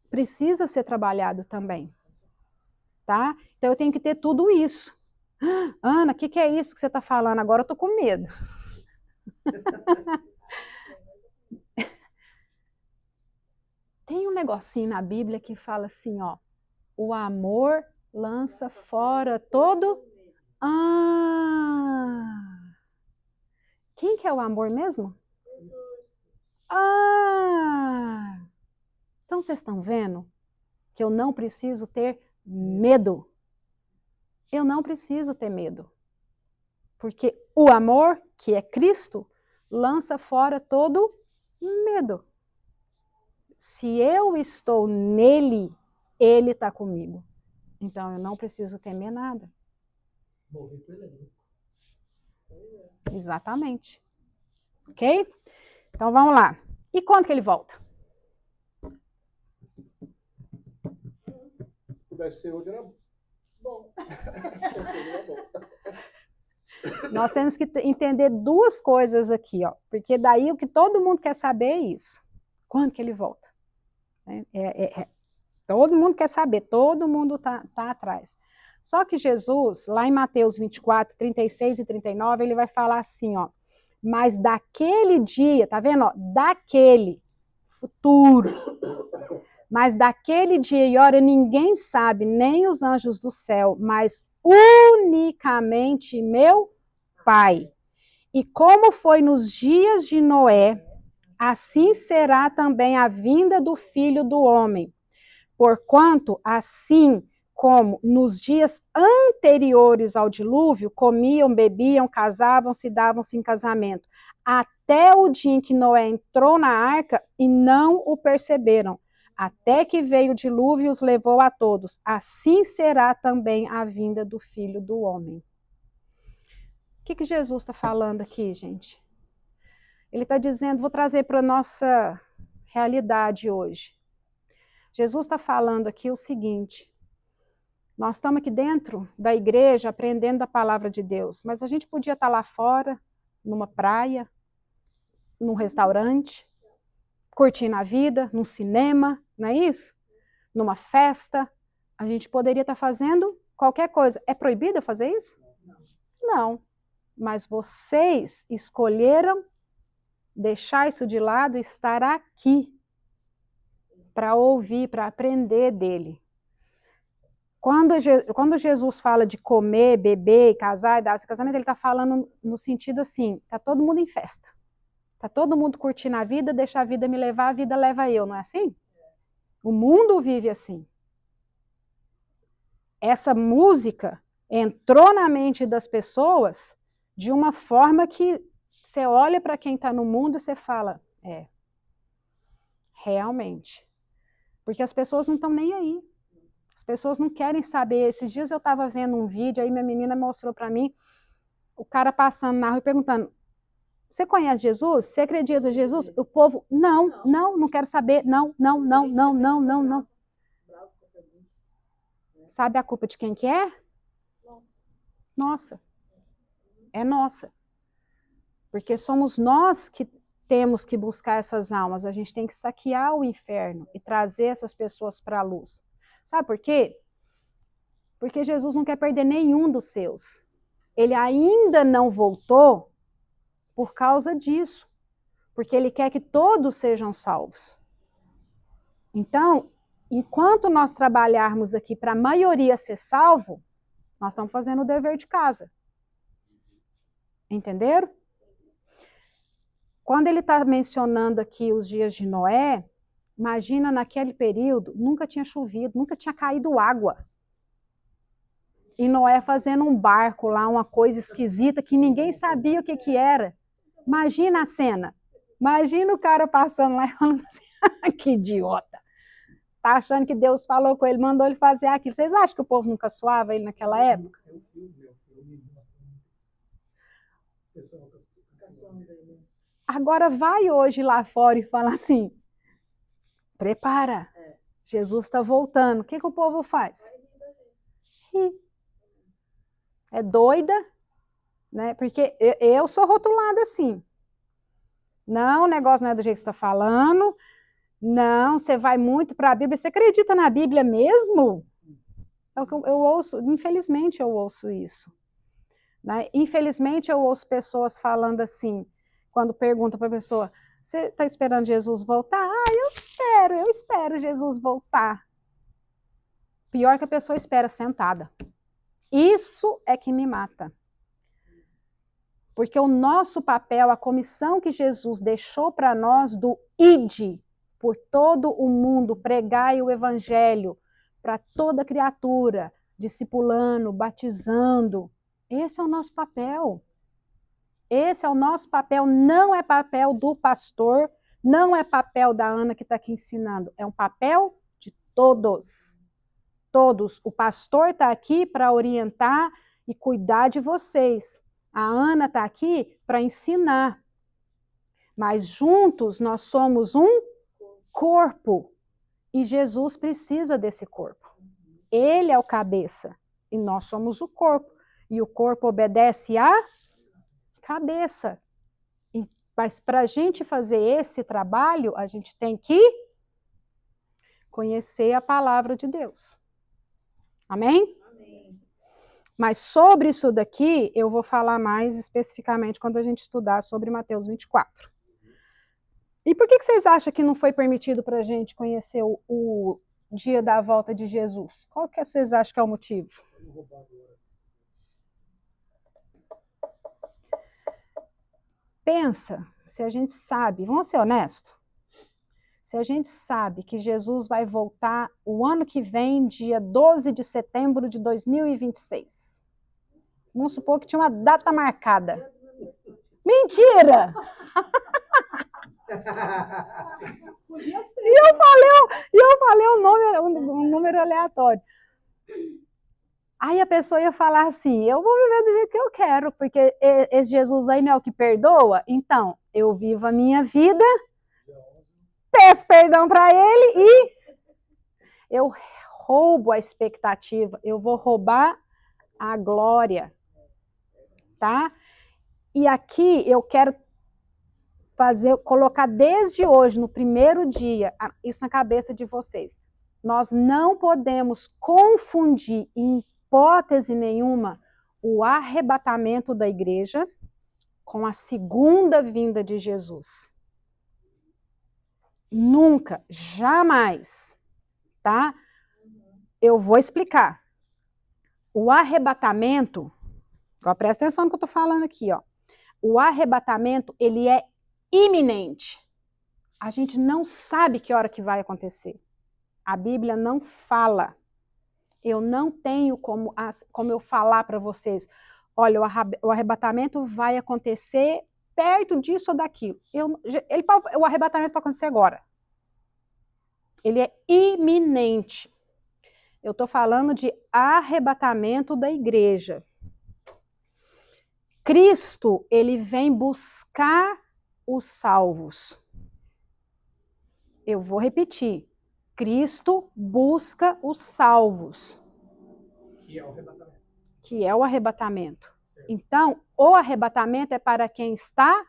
precisa ser trabalhado também. Tá? Então eu tenho que ter tudo isso. Ana, o que é isso que você está falando? Agora eu estou com medo. Tem um negocinho na Bíblia que fala assim, ó, o amor lança fora todo... Quem que é o amor mesmo? Então vocês estão vendo que eu não preciso ter medo. Eu não preciso ter medo. Porque o amor, que é Cristo, lança fora todo medo. Se eu estou nele, ele está comigo. Então eu não preciso temer nada. Morrer pro elenco. Exatamente. Ok? Então vamos lá. E quando que ele volta? Se pudesse ser hoje, era bom. Nós temos que entender duas coisas aqui, ó. Porque daí o que todo mundo quer saber é isso. Quando que ele volta? Todo mundo quer saber, todo mundo tá atrás. Só que Jesus, lá em Mateus 24, 36 e 39, ele vai falar assim, ó. Mas daquele dia, tá vendo? Ó, daquele, futuro. Mas daquele dia e hora ninguém sabe, nem os anjos do céu, mas unicamente meu Pai. E como foi nos dias de Noé, assim será também a vinda do Filho do Homem. Porquanto, assim como nos dias anteriores ao dilúvio, comiam, bebiam, casavam-se e davam-se em casamento, até o dia em que Noé entrou na arca e não o perceberam, até que veio o dilúvio e os levou a todos. Assim será também a vinda do Filho do Homem. O que Jesus está falando aqui, gente? Ele está dizendo, vou trazer para a nossa realidade hoje. Jesus está falando aqui o seguinte, nós estamos aqui dentro da igreja aprendendo da palavra de Deus, mas a gente podia estar lá fora, numa praia, num restaurante, curtindo a vida, num cinema, não é isso? Numa festa, a gente poderia estar fazendo qualquer coisa. É proibido eu fazer isso? Não. Mas vocês escolheram deixar isso de lado e estar aqui para ouvir, para aprender dele. Quando Jesus fala de comer, beber, casar e dar esse casamento, ele está falando no sentido assim, está todo mundo em festa. Está todo mundo curtindo a vida, deixa a vida me levar, a vida leva eu, não é assim? O mundo vive assim. Essa música entrou na mente das pessoas de uma forma que você olha para quem está no mundo e você fala, realmente. Porque as pessoas não estão nem aí. As pessoas não querem saber. Esses dias eu estava vendo um vídeo, aí minha menina mostrou para mim, o cara passando na rua e perguntando, você conhece Jesus? Você acredita em Jesus? O povo, não quero saber, não. Sabe a culpa de quem que é? Nossa. É nossa. Porque somos nós que temos que buscar essas almas, a gente tem que saquear o inferno e trazer essas pessoas para a luz. Sabe por quê? Porque Jesus não quer perder nenhum dos seus. Ele ainda não voltou por causa disso. Porque ele quer que todos sejam salvos. Então, enquanto nós trabalharmos aqui para a maioria ser salvo, nós estamos fazendo o dever de casa. Entenderam? Quando ele está mencionando aqui os dias de Noé, imagina naquele período, nunca tinha chovido, nunca tinha caído água. E Noé fazendo um barco lá, uma coisa esquisita que ninguém sabia o que era. Imagina a cena. Imagina o cara passando lá e falando assim, que idiota. Tá achando que Deus falou com ele, mandou ele fazer aquilo. Vocês acham que o povo nunca suava ele naquela época? Agora vai hoje lá fora e fala assim, prepara, Jesus está voltando. O que o povo faz? Ri. É doida, né? Porque eu sou rotulada assim. Não, o negócio não é do jeito que você está falando. Não, você vai muito para a Bíblia. Você acredita na Bíblia mesmo? Eu ouço, infelizmente eu ouço isso. Né? Infelizmente eu ouço pessoas falando assim, quando perguntam para a pessoa, você está esperando Jesus voltar? Ah, eu espero Jesus voltar. Pior que a pessoa espera sentada. Isso é que me mata. Porque o nosso papel, a comissão que Jesus deixou para nós do ide por todo o mundo, pregai o evangelho para toda criatura, discipulando, batizando. Esse é o nosso papel. Esse é o nosso papel, não é papel do pastor, não é papel da Ana que está aqui ensinando, é um papel de todos. Todos. O pastor está aqui para orientar e cuidar de vocês. A Ana está aqui para ensinar. Mas juntos nós somos um corpo. E Jesus precisa desse corpo. Ele é o cabeça. E nós somos o corpo. E o corpo obedece à cabeça. Mas para a gente fazer esse trabalho, a gente tem que conhecer a palavra de Deus. Amém? Amém. Mas sobre isso daqui, eu vou falar mais especificamente quando a gente estudar sobre Mateus 24. E por que vocês acham que não foi permitido para a gente conhecer o dia da volta de Jesus? Qual que vocês acham que é o motivo? Pensa, se a gente sabe, vamos ser honestos, se a gente sabe que Jesus vai voltar o ano que vem, dia 12 de setembro de 2026. Vamos supor que tinha uma data marcada. Mentira! E eu falei um número aleatório. Aí a pessoa ia falar assim, eu vou viver do jeito que eu quero, porque esse Jesus aí não é o que perdoa? Então, eu vivo a minha vida, peço perdão para ele e eu roubo a expectativa, eu vou roubar a glória, tá? E aqui eu quero colocar desde hoje, no primeiro dia, isso na cabeça de vocês. Nós não podemos confundir, em hipótese nenhuma, o arrebatamento da igreja com a segunda vinda de Jesus. Nunca, jamais, tá? Eu vou explicar. O arrebatamento, ó, presta atenção no que eu tô falando aqui, ó. O arrebatamento, ele é iminente. A gente não sabe que hora que vai acontecer. A Bíblia não fala. Eu não tenho como eu falar para vocês, olha, o arrebatamento vai acontecer perto disso ou daquilo. O arrebatamento pode acontecer agora. Ele é iminente. Eu estou falando de arrebatamento da igreja. Cristo, ele vem buscar os salvos. Eu vou repetir. Cristo busca os salvos. Que é o arrebatamento. Que é o arrebatamento. Então, o arrebatamento é para quem está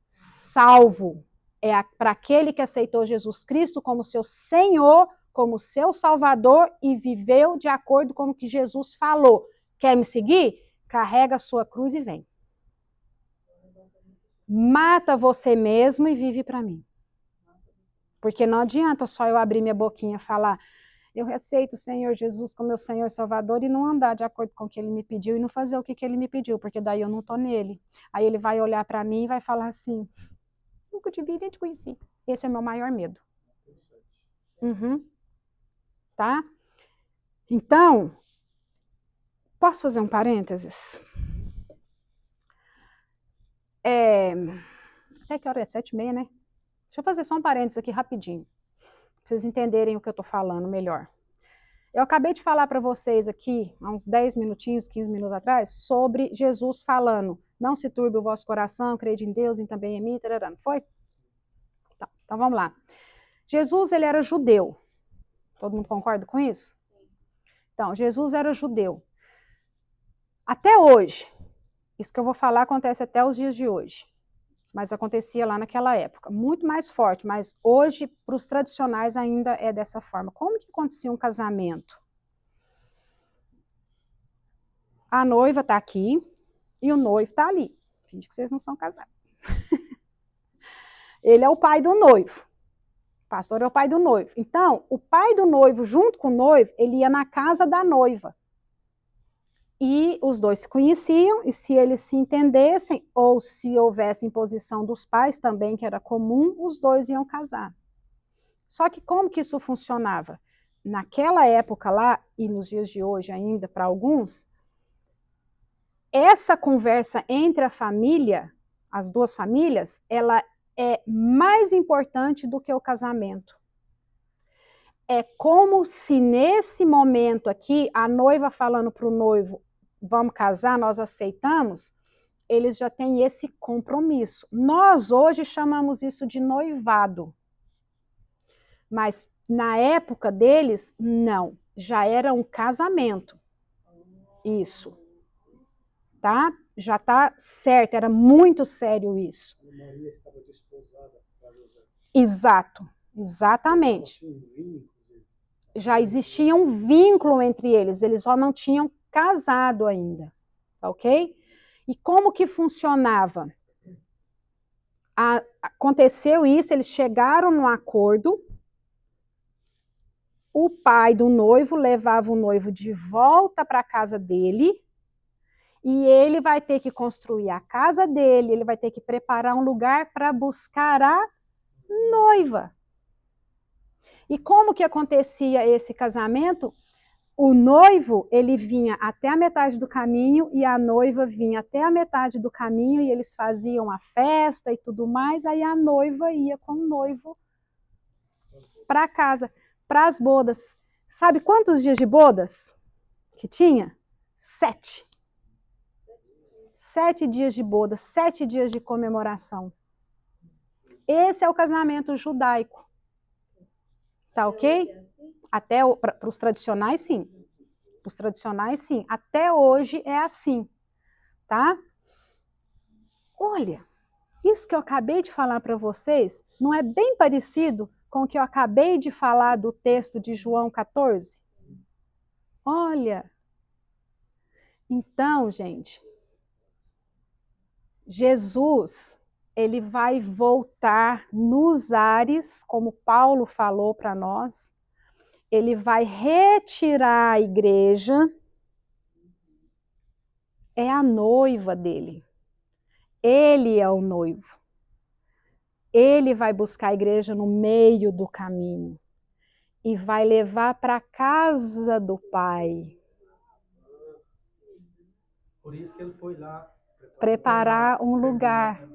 salvo. É para aquele que aceitou Jesus Cristo como seu Senhor, como seu Salvador e viveu de acordo com o que Jesus falou. Quer me seguir? Carrega a sua cruz e vem. Mata você mesmo e vive para mim. Porque não adianta só eu abrir minha boquinha e falar, eu aceito o Senhor Jesus como meu Senhor e Salvador e não andar de acordo com o que Ele me pediu e não fazer o que Ele me pediu, porque daí eu não estou nele. Aí Ele vai olhar para mim e vai falar assim, nunca te vi nem te conheci. Esse é o meu maior medo. Tá? Então, posso fazer um parênteses? Até que hora é? 7h30, né? Deixa eu fazer só um parênteses aqui rapidinho, para vocês entenderem o que eu estou falando melhor. Eu acabei de falar para vocês aqui, há uns 10 minutinhos, 15 minutos atrás, sobre Jesus falando, não se turbe o vosso coração, crede em Deus e também em mim, tarará, não foi? Então vamos lá. Jesus, ele era judeu. Todo mundo concorda com isso? Então, Jesus era judeu. Até hoje, isso que eu vou falar acontece até os dias de hoje. Mas acontecia lá naquela época, muito mais forte, mas hoje, para os tradicionais, ainda é dessa forma. Como que acontecia um casamento? A noiva está aqui e o noivo está ali. Finge que vocês não são casados. Ele é o pai do noivo. O pastor é o pai do noivo. Então, o pai do noivo, junto com o noivo, ele ia na casa da noiva. E os dois se conheciam, e se eles se entendessem, ou se houvesse imposição dos pais também, que era comum, os dois iam casar. Só que como que isso funcionava? Naquela época lá, e nos dias de hoje ainda, para alguns, essa conversa entre a família, as duas famílias, ela é mais importante do que o casamento. É como se nesse momento aqui, a noiva falando para o noivo, vamos casar, nós aceitamos, eles já têm esse compromisso. Nós hoje chamamos isso de noivado. Mas na época deles, não. Já era um casamento. Isso. Tá? Já está certo, era muito sério isso. Maria estava desposada para José. Exato, exatamente. Já existia um vínculo entre eles só não tinham casado ainda, ok? E como que funcionava? Aconteceu isso, eles chegaram num acordo, o pai do noivo levava o noivo de volta para a casa dele, e ele vai ter que construir a casa dele, ele vai ter que preparar um lugar para buscar a noiva. E como que acontecia esse casamento? O noivo, ele vinha até a metade do caminho e a noiva vinha até a metade do caminho e eles faziam a festa e tudo mais, aí a noiva ia com o noivo para casa, para as bodas. Sabe quantos dias de bodas que tinha? 7. 7 dias de bodas, 7 dias de comemoração. Esse é o casamento judaico. Tá ok? Até para os tradicionais, sim. Os tradicionais, sim. Até hoje é assim. Tá? Olha, isso que eu acabei de falar para vocês não é bem parecido com o que eu acabei de falar do texto de João 14? Olha. Então, gente, Jesus, ele vai voltar nos ares, como Paulo falou para nós. Ele vai retirar a igreja, é a noiva dele. Ele é o noivo. Ele vai buscar a igreja no meio do caminho e vai levar para a casa do Pai. Por isso que ele foi lá preparar um lugar.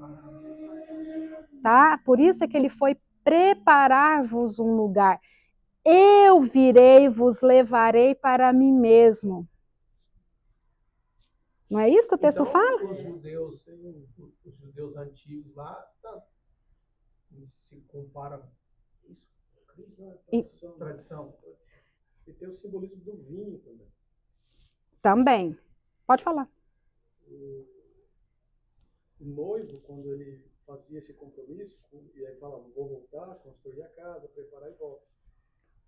Tá? Por isso é que ele foi preparar-vos um lugar. Eu virei e vos levarei para mim mesmo. Não é isso que o texto fala? Os judeus antigos lá se comparam isso, tradição. E tem o simbolismo do vinho também. Também. Pode falar. O noivo, quando ele fazia esse compromisso, e aí falava, vou voltar, construir a casa, preparar e volta.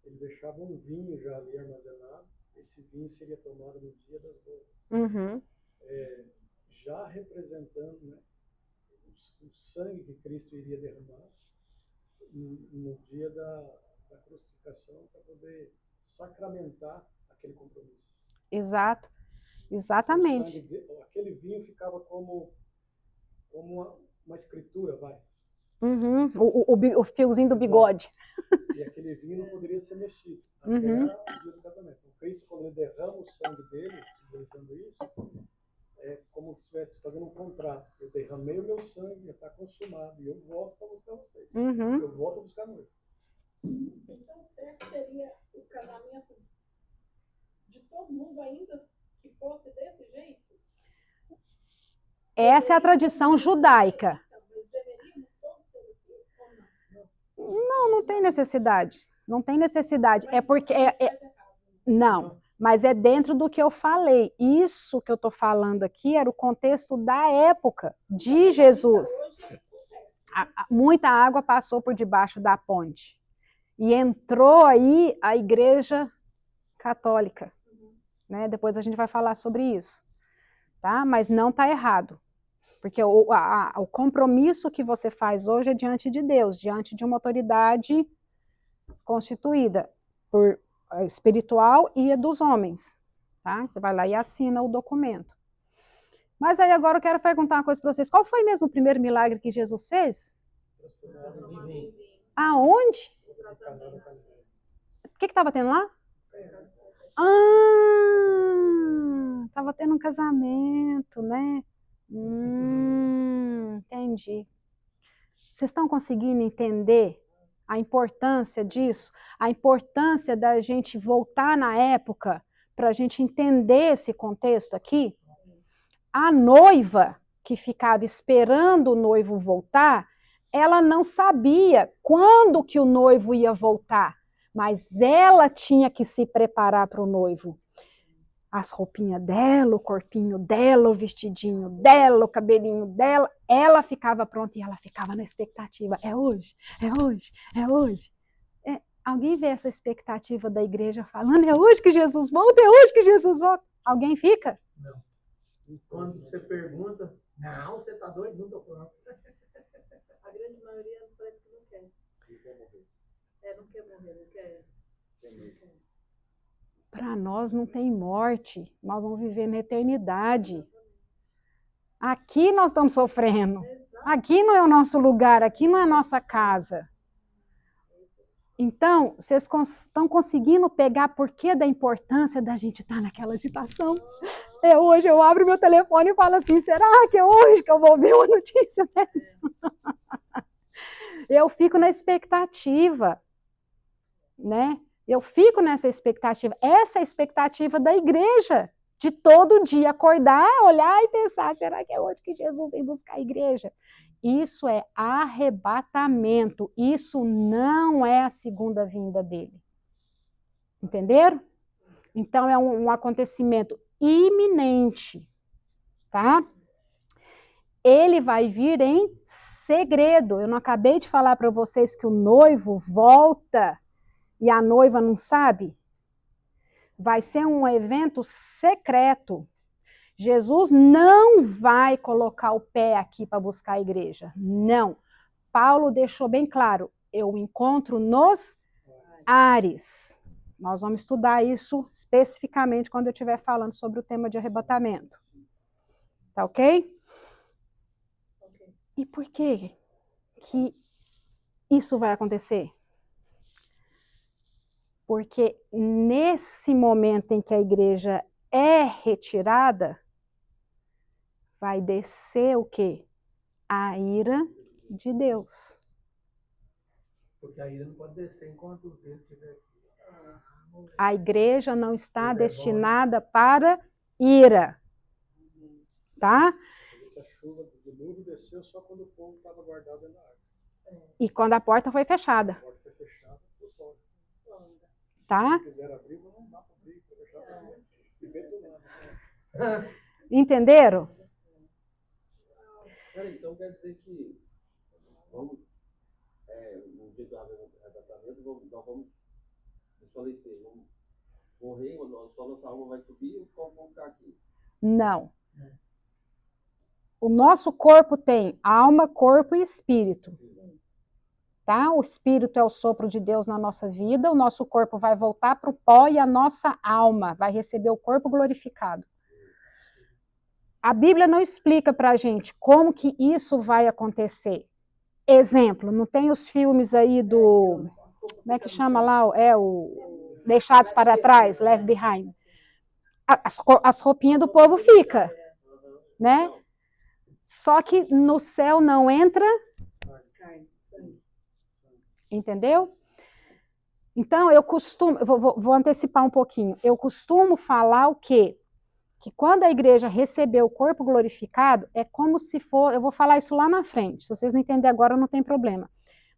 Ele deixava um vinho já ali armazenado, esse vinho seria tomado no dia das bodas. Uhum. Já representando, né, o sangue que Cristo iria derramar no dia da crucificação para poder sacramentar aquele compromisso. Exato, exatamente. Aquele vinho ficava como uma escritura, vai. Uhum. O fiozinho do bigode. E aquele vinho não poderia ser mexido até o dia do casamento. Então, Cristo, quando ele derrama o sangue dele, simbolizando isso, é como se estivesse fazendo um contrato. Eu derramei o meu sangue, já está consumado, e eu volto para buscar vocês. Eu volto a buscar a noiva. Então, certo seria o casamento de todo mundo ainda que fosse desse jeito? Essa é a tradição judaica. Deveríamos todos ser assim ou não? Não tem necessidade. Não tem necessidade. É porque... Não, mas é dentro do que eu falei. Isso que eu estou falando aqui era o contexto da época de Jesus. Muita água passou por debaixo da ponte. E entrou aí a Igreja Católica. Né? Depois a gente vai falar sobre isso. Tá? Mas não está errado. Porque o compromisso que você faz hoje é diante de Deus, diante de uma autoridade constituída por espiritual e dos homens. Tá? Você vai lá e assina o documento. Mas aí agora eu quero perguntar uma coisa para vocês. Qual foi mesmo o primeiro milagre que Jesus fez? Aonde? O que estava tendo lá? Estava tendo um casamento, né? Entendi. Vocês estão conseguindo entender a importância disso? A importância da gente voltar na época para a gente entender esse contexto aqui? A noiva que ficava esperando o noivo voltar, ela não sabia quando que o noivo ia voltar, mas ela tinha que se preparar para o noivo. As roupinhas dela, o corpinho dela, o vestidinho dela, o cabelinho dela, ela ficava pronta e ela ficava na expectativa. É hoje, é hoje, é hoje. Alguém vê essa expectativa da igreja falando, é hoje que Jesus volta, é hoje que Jesus volta? Alguém fica? Não. Quando você pergunta, não, você tá doido? Não tô pronto. A grande maioria parece que não quer. Não quer morrer. Não quer morrer, não quer. Para nós não tem morte, nós vamos viver na eternidade. Aqui nós estamos sofrendo. Aqui não é o nosso lugar, aqui não é a nossa casa. Então, vocês estão conseguindo pegar porquê da importância da gente estar naquela agitação? Hoje eu abro meu telefone e falo assim, será que é hoje que eu vou ver uma notícia dessa? Eu fico na expectativa, né? Eu fico nessa expectativa. Essa é a expectativa da igreja, de todo dia acordar, olhar e pensar, será que é hoje que Jesus vem buscar a igreja? Isso é arrebatamento, isso não é a segunda vinda dele. Entenderam? Então é um acontecimento iminente, tá? Ele vai vir em segredo. Eu não acabei de falar para vocês que o noivo volta e a noiva não sabe? Vai ser um evento secreto. Jesus não vai colocar o pé aqui para buscar a igreja. Não. Paulo deixou bem claro, eu encontro nos ares. Nós vamos estudar isso especificamente quando eu estiver falando sobre o tema de arrebatamento. Tá ok? E por que isso vai acontecer? Porque nesse momento em que a igreja é retirada, vai descer o quê? A ira de Deus. Porque a ira não pode descer enquanto o Deus estiver aqui. A igreja não está destinada para ira. Tá? A chuva do dilúvio desceu só quando o povo estava guardado na arca. E quando a porta foi fechada. A porta foi fechada por fora. Tá? Se quiser abrir, não dá para abrir, para fechar e betonando. Entenderam? Peraí, então quer dizer que vamos, no dia do arrebatamento, nós vamos desfalecer, vamos morrer, só nossa alma vai subir e os corpos vão ficar aqui. Não. O nosso corpo tem alma, corpo e espírito. Tá? O espírito é o sopro de Deus na nossa vida, o nosso corpo vai voltar para o pó e a nossa alma vai receber o corpo glorificado. A Bíblia não explica para a gente como que isso vai acontecer. Exemplo, não tem os filmes aí do... Como é que chama lá? O Deixados para Trás, Left Behind. As roupinhas do povo ficam, né? Só que no céu não entra... Entendeu? Então, eu costumo... Vou antecipar um pouquinho. Eu costumo falar o quê? Que quando a igreja recebeu o corpo glorificado, é como se for, eu vou falar isso lá na frente, se vocês não entenderem agora não tem problema,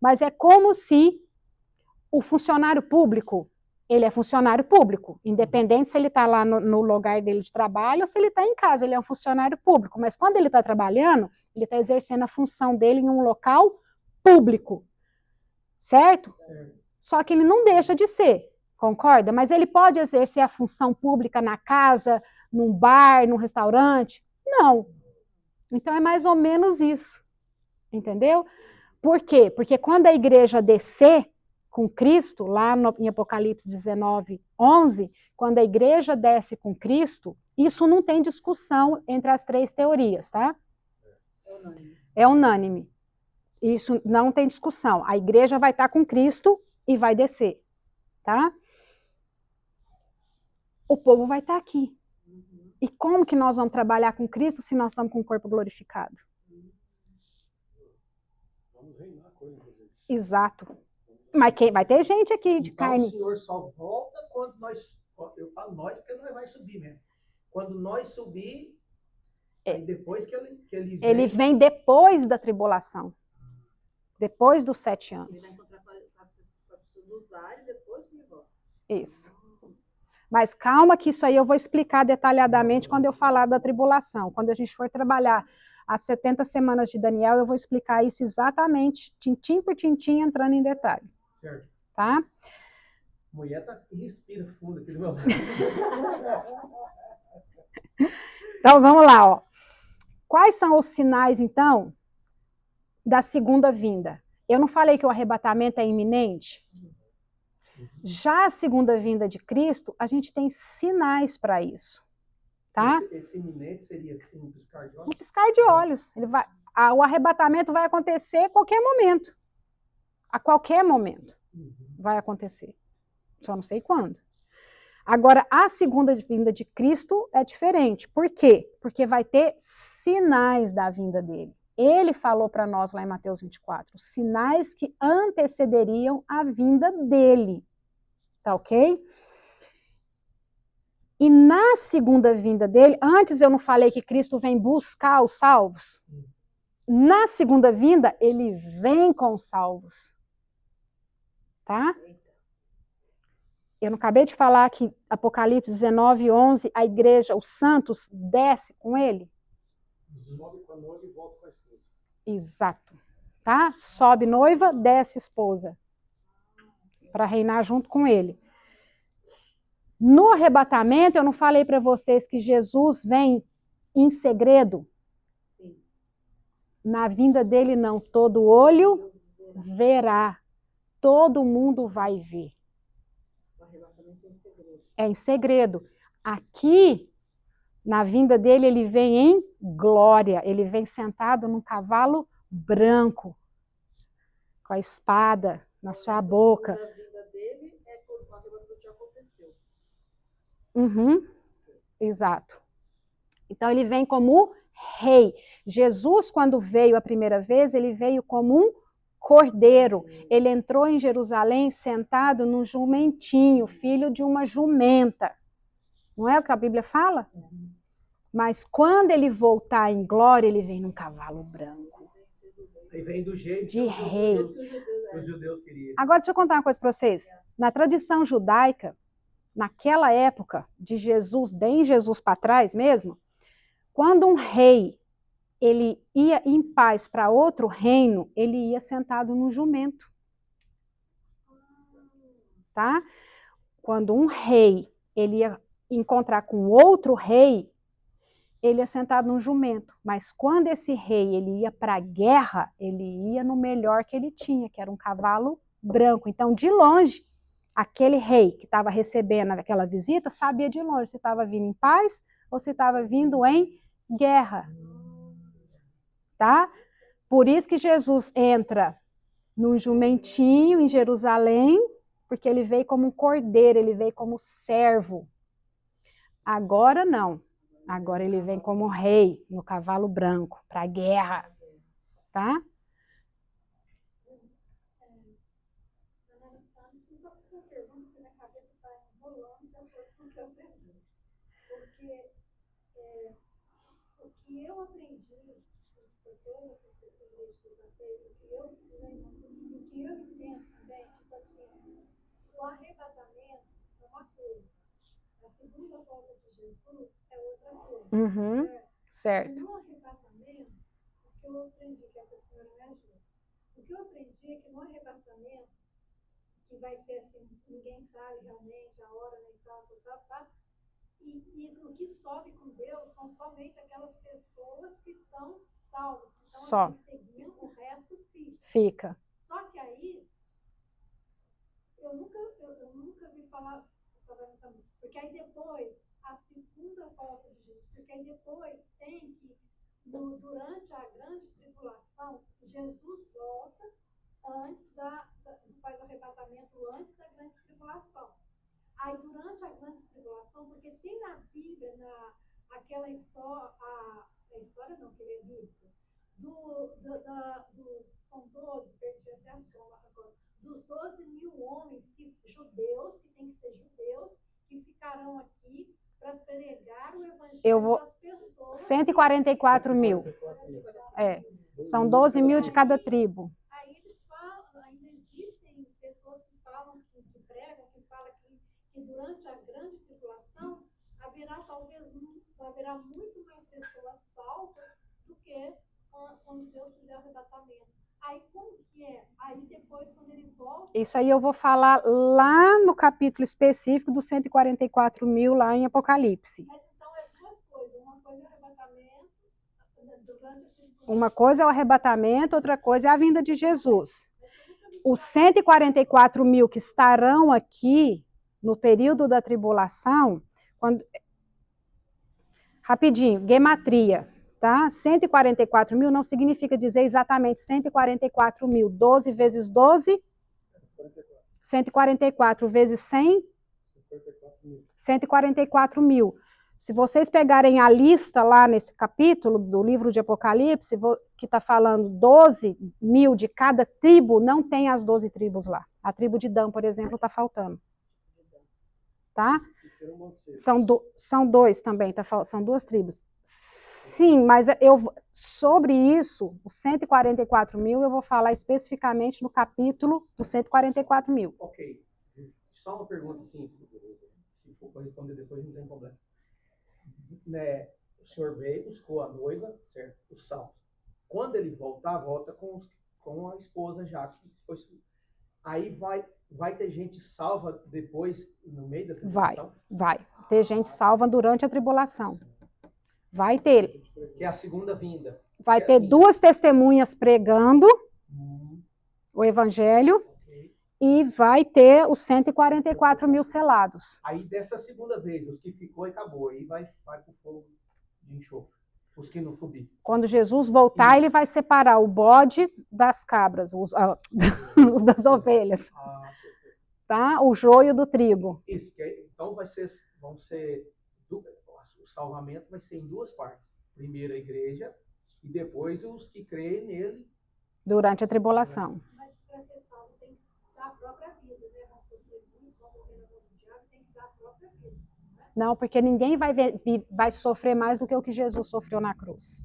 mas é como se o funcionário público, ele é funcionário público, independente se ele está lá no lugar dele de trabalho ou se ele está em casa, ele é um funcionário público, mas quando ele está trabalhando, ele está exercendo a função dele em um local público, certo? Só que ele não deixa de ser, concorda? Mas ele pode exercer a função pública na casa, num bar, num restaurante? Não. Então é mais ou menos isso, entendeu? Por quê? Porque quando a igreja descer com Cristo, lá em Apocalipse 19, 11, quando a igreja desce com Cristo, isso não tem discussão entre as três teorias, tá? É unânime. Isso não tem discussão. A igreja vai estar com Cristo e vai descer, tá? O povo vai estar aqui. E como que nós vamos trabalhar com Cristo se nós estamos com o corpo glorificado? Vamos reinar com ele, inclusive. Exato. Mas vai ter gente aqui de Então, carne. o Senhor só volta quando nós, eu falo nós porque nós vai subir mesmo. Quando nós subir, aí depois que ele vem... Ele vem depois da tribulação. Depois dos 7 Ele vai anos. encontrar com a pessoa dos ares depois que ele volta. Isso. Mas calma que isso aí eu vou explicar detalhadamente quando eu falar da tribulação. Quando a gente for trabalhar as 70 semanas de Daniel, eu vou explicar isso exatamente, tintim por tintim, entrando em detalhe. Certo. Tá? A mulher respira fundo aqui do meu lado. Então, vamos lá, ó. Quais são os sinais, então, da segunda vinda? Eu não falei que o arrebatamento é iminente? Já a segunda vinda de Cristo, a gente tem sinais para isso, tá? Esse iminente seria assim, um piscar de Um olhos? piscar de olhos. O arrebatamento vai acontecer a qualquer momento. A qualquer momento vai acontecer. Só não sei quando. Agora, a segunda vinda de Cristo é diferente. Por quê? Porque vai ter sinais da vinda dele. Ele falou para nós lá em Mateus 24, sinais que antecederiam a vinda dele. Tá ok? E na segunda vinda dele, antes eu não falei que Cristo vem buscar os salvos? Na segunda vinda, ele vem com os salvos. Tá? Eu não acabei de falar que Apocalipse 19, 11, a igreja, os santos, desce com ele? Sobe com a noiva e volta com a esposa. Exato. Tá? Sobe noiva, desce esposa. Para reinar junto com ele. No arrebatamento, eu não falei para vocês que Jesus vem em segredo? Na vinda dele, não. Todo olho verá. Todo mundo vai ver. O arrebatamento é em segredo. É em segredo. Aqui, na vinda dele, ele vem em glória. Ele vem sentado num cavalo branco, com a espada na sua boca. A vida dele é quando o arrebatamento já aconteceu. Uhum, exato. Então, ele vem como rei. Jesus, quando veio a primeira vez, ele veio como um cordeiro. Ele entrou em Jerusalém sentado num jumentinho, filho de uma jumenta. Não é o que a Bíblia fala? Mas quando ele voltar em glória, ele vem num cavalo branco. Ele vem do jeito De rei. que os judeus queriam. Agora, deixa eu contar uma coisa para vocês. Na tradição judaica, naquela época de Jesus, bem Jesus para trás mesmo, quando um rei ele ia em paz para outro reino, ele ia sentado num jumento. Tá? Quando um rei ele ia encontrar com outro rei, ele ia sentado num jumento. Mas quando esse rei ele ia para a guerra, ele ia no melhor que ele tinha, que era um cavalo branco. Então, de longe, aquele rei que estava recebendo aquela visita sabia de longe se estava vindo em paz ou se estava vindo em guerra. Tá? Por isso que Jesus entra num jumentinho em Jerusalém, porque ele veio como um cordeiro, ele veio como servo. Agora não. Agora ele vem como rei no cavalo branco para a guerra. Tá? O que eu aprendi, o que eu entendo também, tipo assim, o arrebatamento é uma coisa, a segunda volta de Jesus é outra coisa. Uhum, certo. No arrebatamento, o que eu aprendi, que a senhora me ajuda, o O que eu aprendi é que no arrebatamento, que vai ser assim, ninguém sabe realmente a hora, nem tal, e o que sobe com Deus são somente aquelas pessoas que estão salvas, que estão Só. aqui seguindo, o resto Fica. Só que aí, eu nunca vi falar, porque aí depois, a segunda volta de Jesus, porque aí depois tem que, durante a grande tribulação, Jesus volta faz o arrebatamento antes da grande tribulação. Aí, durante a grande tribulação, porque tem na Bíblia, aquela história, a história não, que ele é bíblico, são 12, perdi até a soma agora, dos 12 mil homens judeus, que tem que ser judeus, que ficarão aqui para pregar o evangelho das pessoas. 144 mil. São 12 mil de cada tribo. Aí eles falam, ainda existem pessoas que falam, que pregam, que falam que durante a grande tribulação haverá muito mais pessoas salvas do que quando Deus fizer o arrebatamento. Aí como que é? Aí depois, quando ele volta... Isso aí eu vou falar lá no capítulo específico dos 144 mil, lá em Apocalipse. Mas então é duas coisas. Uma coisa é o arrebatamento, uma coisa é o arrebatamento, outra coisa é a vinda de Jesus. Os 144 mil que estarão aqui no período da tribulação, rapidinho, gematria, tá? 144 mil não significa dizer exatamente 144 mil. 12 vezes 12, 144 vezes 100, 144 mil. Se vocês pegarem a lista lá nesse capítulo do livro de Apocalipse, que está falando 12 mil de cada tribo, não tem as 12 tribos lá. A tribo de Dan, por exemplo, está faltando. Tá? São dois também, são duas tribos. Sim, mas sobre isso, os 144 mil, eu vou falar especificamente no capítulo dos 144 mil. Ok. Só uma pergunta, assim, se for para responder depois, não tem problema. Né, o senhor veio, buscou a noiva, certo? Os salvos. Quando ele voltar, volta com a esposa já. Aí vai ter gente salva depois, no meio da tribulação? Vai ter gente salva durante a tribulação. Vai ter. Que é a segunda vinda. Vai ter assim, duas testemunhas pregando o evangelho. E vai ter os 144 mil selados. Aí dessa segunda vez, os que ficou e acabou. Aí vai para o fogo de enxofre. Os que não subir. Quando Jesus voltar, ele vai separar o bode das cabras, os das ovelhas. Tá? O joio do trigo. Isso, então o salvamento vai ser em duas partes. Primeiro a igreja e depois os que creem nele. Durante a tribulação. Mas para ser salvo tem que dar a própria vida, né? Vão sofrer muito, vão morrer na mão do diabo, tem que dar a própria vida. Né? Não, porque ninguém vai sofrer mais do que o que Jesus sofreu na cruz.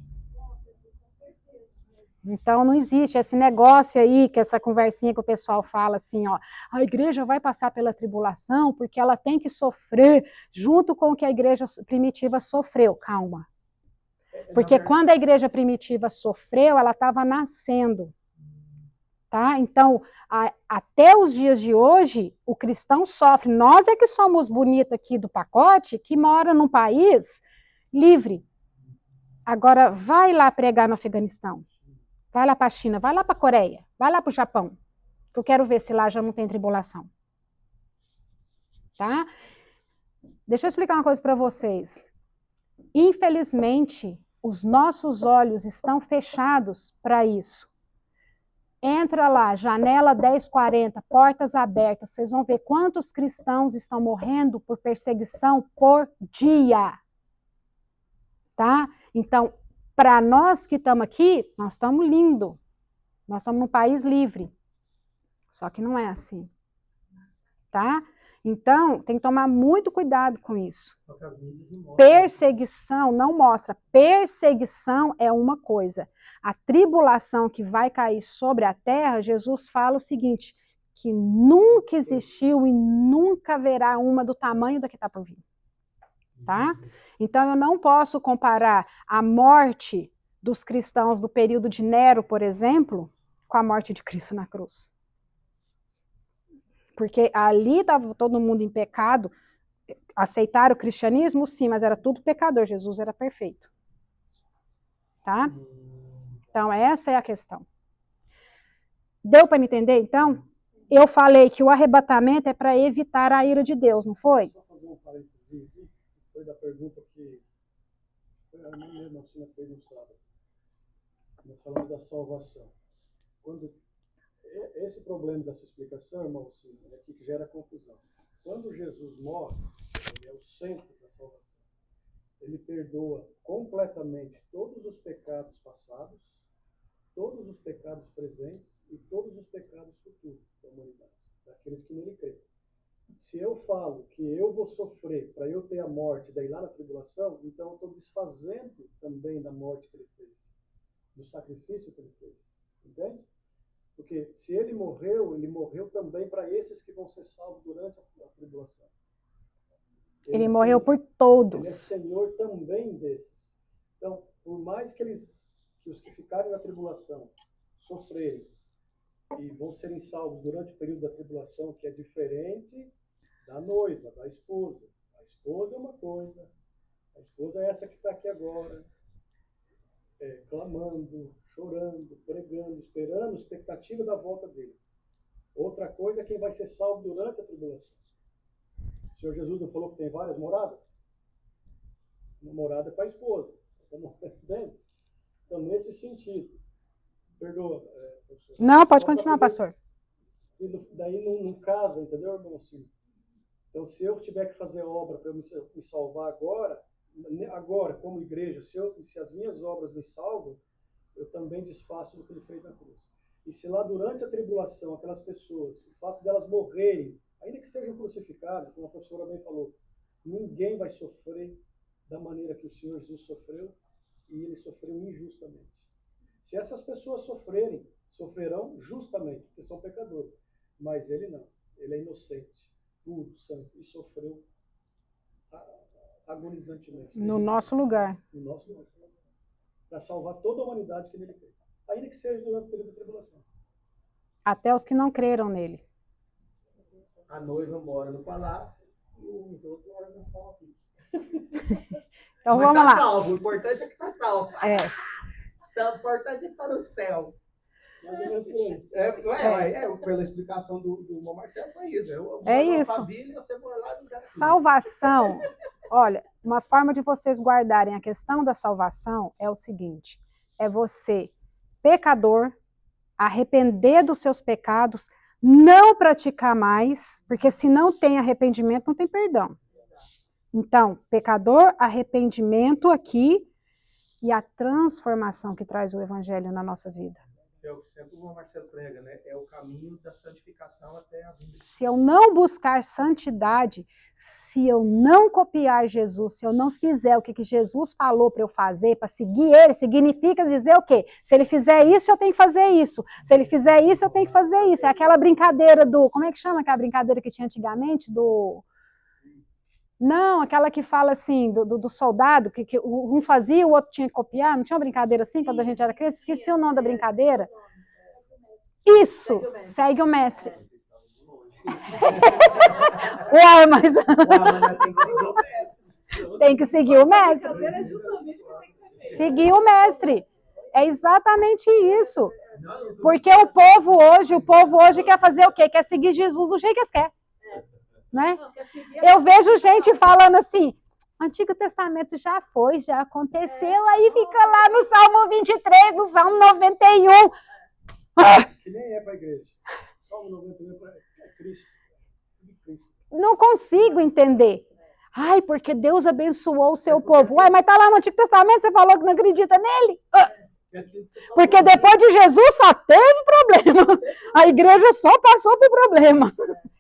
Então não existe esse negócio aí, que essa conversinha que o pessoal fala assim, ó, a igreja vai passar pela tribulação porque ela tem que sofrer junto com o que a igreja primitiva sofreu. Calma. Porque quando a igreja primitiva sofreu, ela estava nascendo. Tá? Então, até os dias de hoje, o cristão sofre. Nós é que somos bonitos aqui do pacote, que mora num país livre. Agora, vai lá pregar no Afeganistão. Vai lá para a China, vai lá para a Coreia, vai lá para o Japão, que eu quero ver se lá já não tem tribulação. Tá? Deixa eu explicar uma coisa para vocês. Infelizmente, os nossos olhos estão fechados para isso. Entra lá, janela 1040, portas abertas, vocês vão ver quantos cristãos estão morrendo por perseguição por dia. Tá? Então, para nós que estamos aqui, nós estamos lindos. Nós estamos num país livre. Só que não é assim. Tá? Então, tem que tomar muito cuidado com isso. Perseguição não mostra. Perseguição é uma coisa. A tribulação que vai cair sobre a terra, Jesus fala o seguinte, que nunca existiu e nunca haverá uma do tamanho da que está por vir. Tá? Então, eu não posso comparar a morte dos cristãos do período de Nero, por exemplo, com a morte de Cristo na cruz. Porque ali estava todo mundo em pecado, aceitaram o cristianismo, sim, mas era tudo pecador, Jesus era perfeito. Tá? Então, essa é a questão. Deu para entender, então? Eu falei que o arrebatamento é para evitar a ira de Deus, não foi? Só fazer um parênteses aqui, foi da pergunta que foi a minha irmã que fez no sábado. Nós falamos da salvação. Quando esse problema dessa explicação, irmão, é que gera confusão. Quando Jesus morre, ele é o centro da salvação. Ele perdoa completamente todos os pecados passados, todos os pecados presentes e todos os pecados futuros da humanidade, daqueles que nele creem. Se eu falo que eu vou sofrer para eu ter a morte, daí lá na tribulação, então eu estou desfazendo também da morte que ele fez, do sacrifício que ele fez. Entende? Porque se ele morreu também para esses que vão ser salvos durante a tribulação. Ele morreu por todos. Ele é Senhor também desses. Então, por mais que os que ficarem na tribulação sofrerem e vão serem salvos durante o período da tribulação, que é diferente da noiva, da esposa. A esposa é uma coisa, a esposa é essa que está aqui agora, clamando, chorando, pregando, esperando, expectativa da volta dele. Outra coisa é quem vai ser salvo durante a tribulação. O Senhor Jesus não falou que tem várias moradas? Uma morada é para a esposa. Então, nesse sentido, perdoa, professor. Não, pode continuar, pastor. Daí não casa, entendeu, irmão? Assim, então, se eu tiver que fazer obra para me salvar agora, como igreja, se as minhas obras me salvam, eu também desfaço do que ele fez na cruz. E se lá durante a tribulação, aquelas pessoas, o fato delas morrerem, ainda que sejam crucificadas, como a professora bem falou, ninguém vai sofrer da maneira que o Senhor Jesus sofreu, e ele sofreu injustamente. Se essas pessoas sofrerão justamente, porque são pecadores. Mas ele não. Ele é inocente, puro, santo, e sofreu agonizantemente. No nosso lugar. No nosso lugar. Para salvar toda a humanidade que nele crê. Ainda que seja durante o período da tribulação. Até os que não creram nele. A noiva mora no palácio e os outros moram no palco. Então Mas vamos tá lá. salvo, o importante é que tá salvo. É. Então, o importante é estar no céu. Pela explicação do irmão Marcelo, foi isso. Eu É vou isso. na família, você vai lá e já... Salvação, olha, uma forma de vocês guardarem a questão da salvação é o seguinte, é você, pecador, arrepender dos seus pecados, não praticar mais, porque se não tem arrependimento, não tem perdão. Então, pecador, arrependimento aqui e a transformação que traz o evangelho na nossa vida. É o que sempre o Marcelo prega, né? É o caminho da santificação até a vida. Se eu não buscar santidade, se eu não copiar Jesus, se eu não fizer o que Jesus falou para eu fazer, para seguir ele, significa dizer o quê? Se ele fizer isso, eu tenho que fazer isso. Se ele fizer isso, eu tenho que fazer isso. É aquela brincadeira do... Como é que chama aquela brincadeira que tinha antigamente? Não, aquela que fala assim, do soldado, que um fazia, o outro tinha que copiar. Não tinha uma brincadeira assim quando a gente era criança? Esqueci o nome da brincadeira. Isso, segue o mestre. Ué, mas... Tem que seguir o mestre. Seguir o mestre. É exatamente isso. Porque o povo hoje quer fazer o quê? Quer seguir Jesus do jeito que eles querem. Né? Eu vejo gente falando assim, o Antigo Testamento já foi, já aconteceu, aí fica lá no Salmo 23, no Salmo 91. Que nem é para a igreja. Salmo 91 é Cristo. Não consigo entender. Ai, porque Deus abençoou o seu povo. Ué, mas tá lá no Antigo Testamento, você falou que não acredita nele? Porque depois de Jesus só teve problema. A igreja só passou por problema.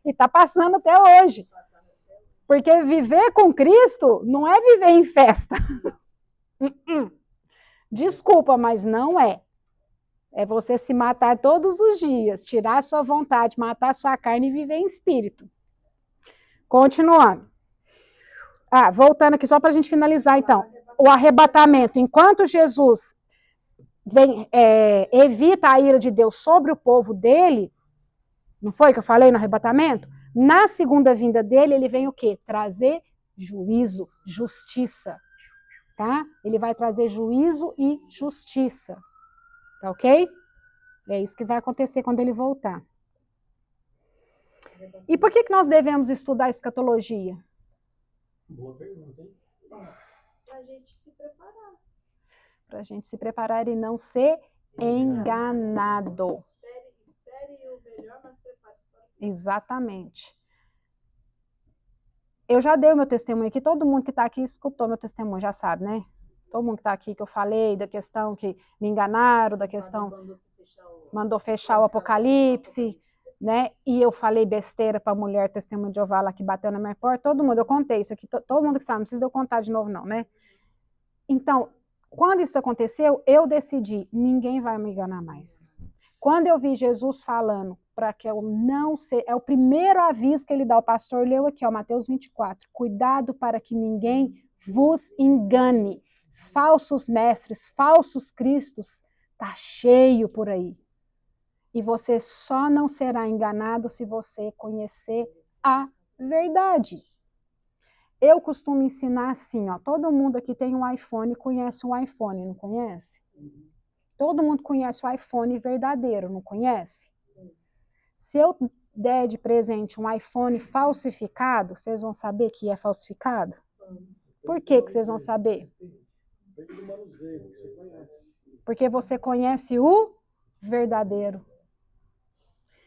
E está passando até hoje. Porque viver com Cristo não é viver em festa. Desculpa, mas não é. É você se matar todos os dias, tirar a sua vontade, matar a sua carne e viver em espírito. Continuando. Voltando aqui só para a gente finalizar então. O arrebatamento. Enquanto Jesus evita a ira de Deus sobre o povo dele, não foi que eu falei no arrebatamento? Na segunda vinda dele, ele vem o quê? Trazer juízo, justiça, tá? Ele vai trazer juízo e justiça, tá ok? É isso que vai acontecer quando ele voltar. E por que nós devemos estudar escatologia? Boa pergunta, hein? Pra gente se preparar. Para a gente se preparar e não ser enganado. Espere o melhor, mas prepare-se para o pior. Exatamente. Eu já dei o meu testemunho aqui, todo mundo que está aqui escutou meu testemunho, já sabe, né? Todo mundo que está aqui que eu falei da questão que me enganaram, da questão mandou fechar o Apocalipse, né? E eu falei besteira para a mulher testemunho de Jeová lá que bateu na minha porta, todo mundo, eu contei isso aqui, todo mundo que sabe, não precisa eu contar de novo não, né? Então, quando isso aconteceu, eu decidi, ninguém vai me enganar mais. Quando eu vi Jesus falando para que eu não ser, é o primeiro aviso que ele dá ao pastor, leu aqui, ó, Mateus 24, cuidado para que ninguém vos engane. Falsos mestres, falsos cristos, tá cheio por aí. E você só não será enganado se você conhecer a verdade. Eu costumo ensinar assim, ó, todo mundo aqui tem um iPhone e conhece um iPhone, não conhece? Todo mundo conhece o iPhone verdadeiro, não conhece? Se eu der de presente um iPhone falsificado, vocês vão saber que é falsificado? Por que vocês vão saber? Depende do manuseio que você conhece. Porque você conhece o verdadeiro.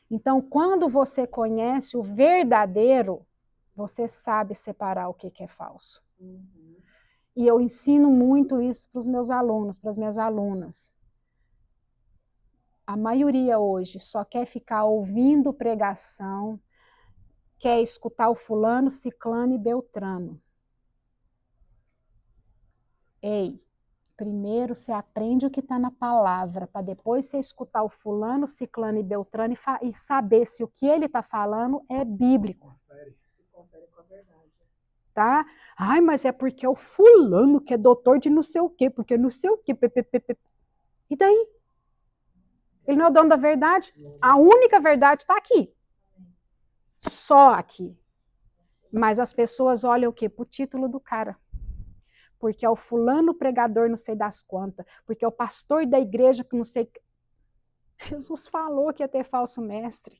Então, quando você conhece o verdadeiro, você sabe separar o que é falso. E eu ensino muito isso para os meus alunos, para as minhas alunas. A maioria hoje só quer ficar ouvindo pregação, quer escutar o fulano, ciclano e beltrano. Ei, primeiro você aprende o que está na palavra, para depois você escutar o fulano, ciclano e beltrano e saber se o que ele está falando é bíblico. Se confere com a verdade. Tá? Ai, mas é porque é o fulano que é doutor de não sei o quê, porque não sei o quê. E daí? Ele não é o dono da verdade? A única verdade está aqui. Só aqui. Mas as pessoas olham o quê? Para o título do cara. Porque é o fulano pregador não sei das quantas. Porque é o pastor da igreja que não sei... Jesus falou que ia ter falso mestre.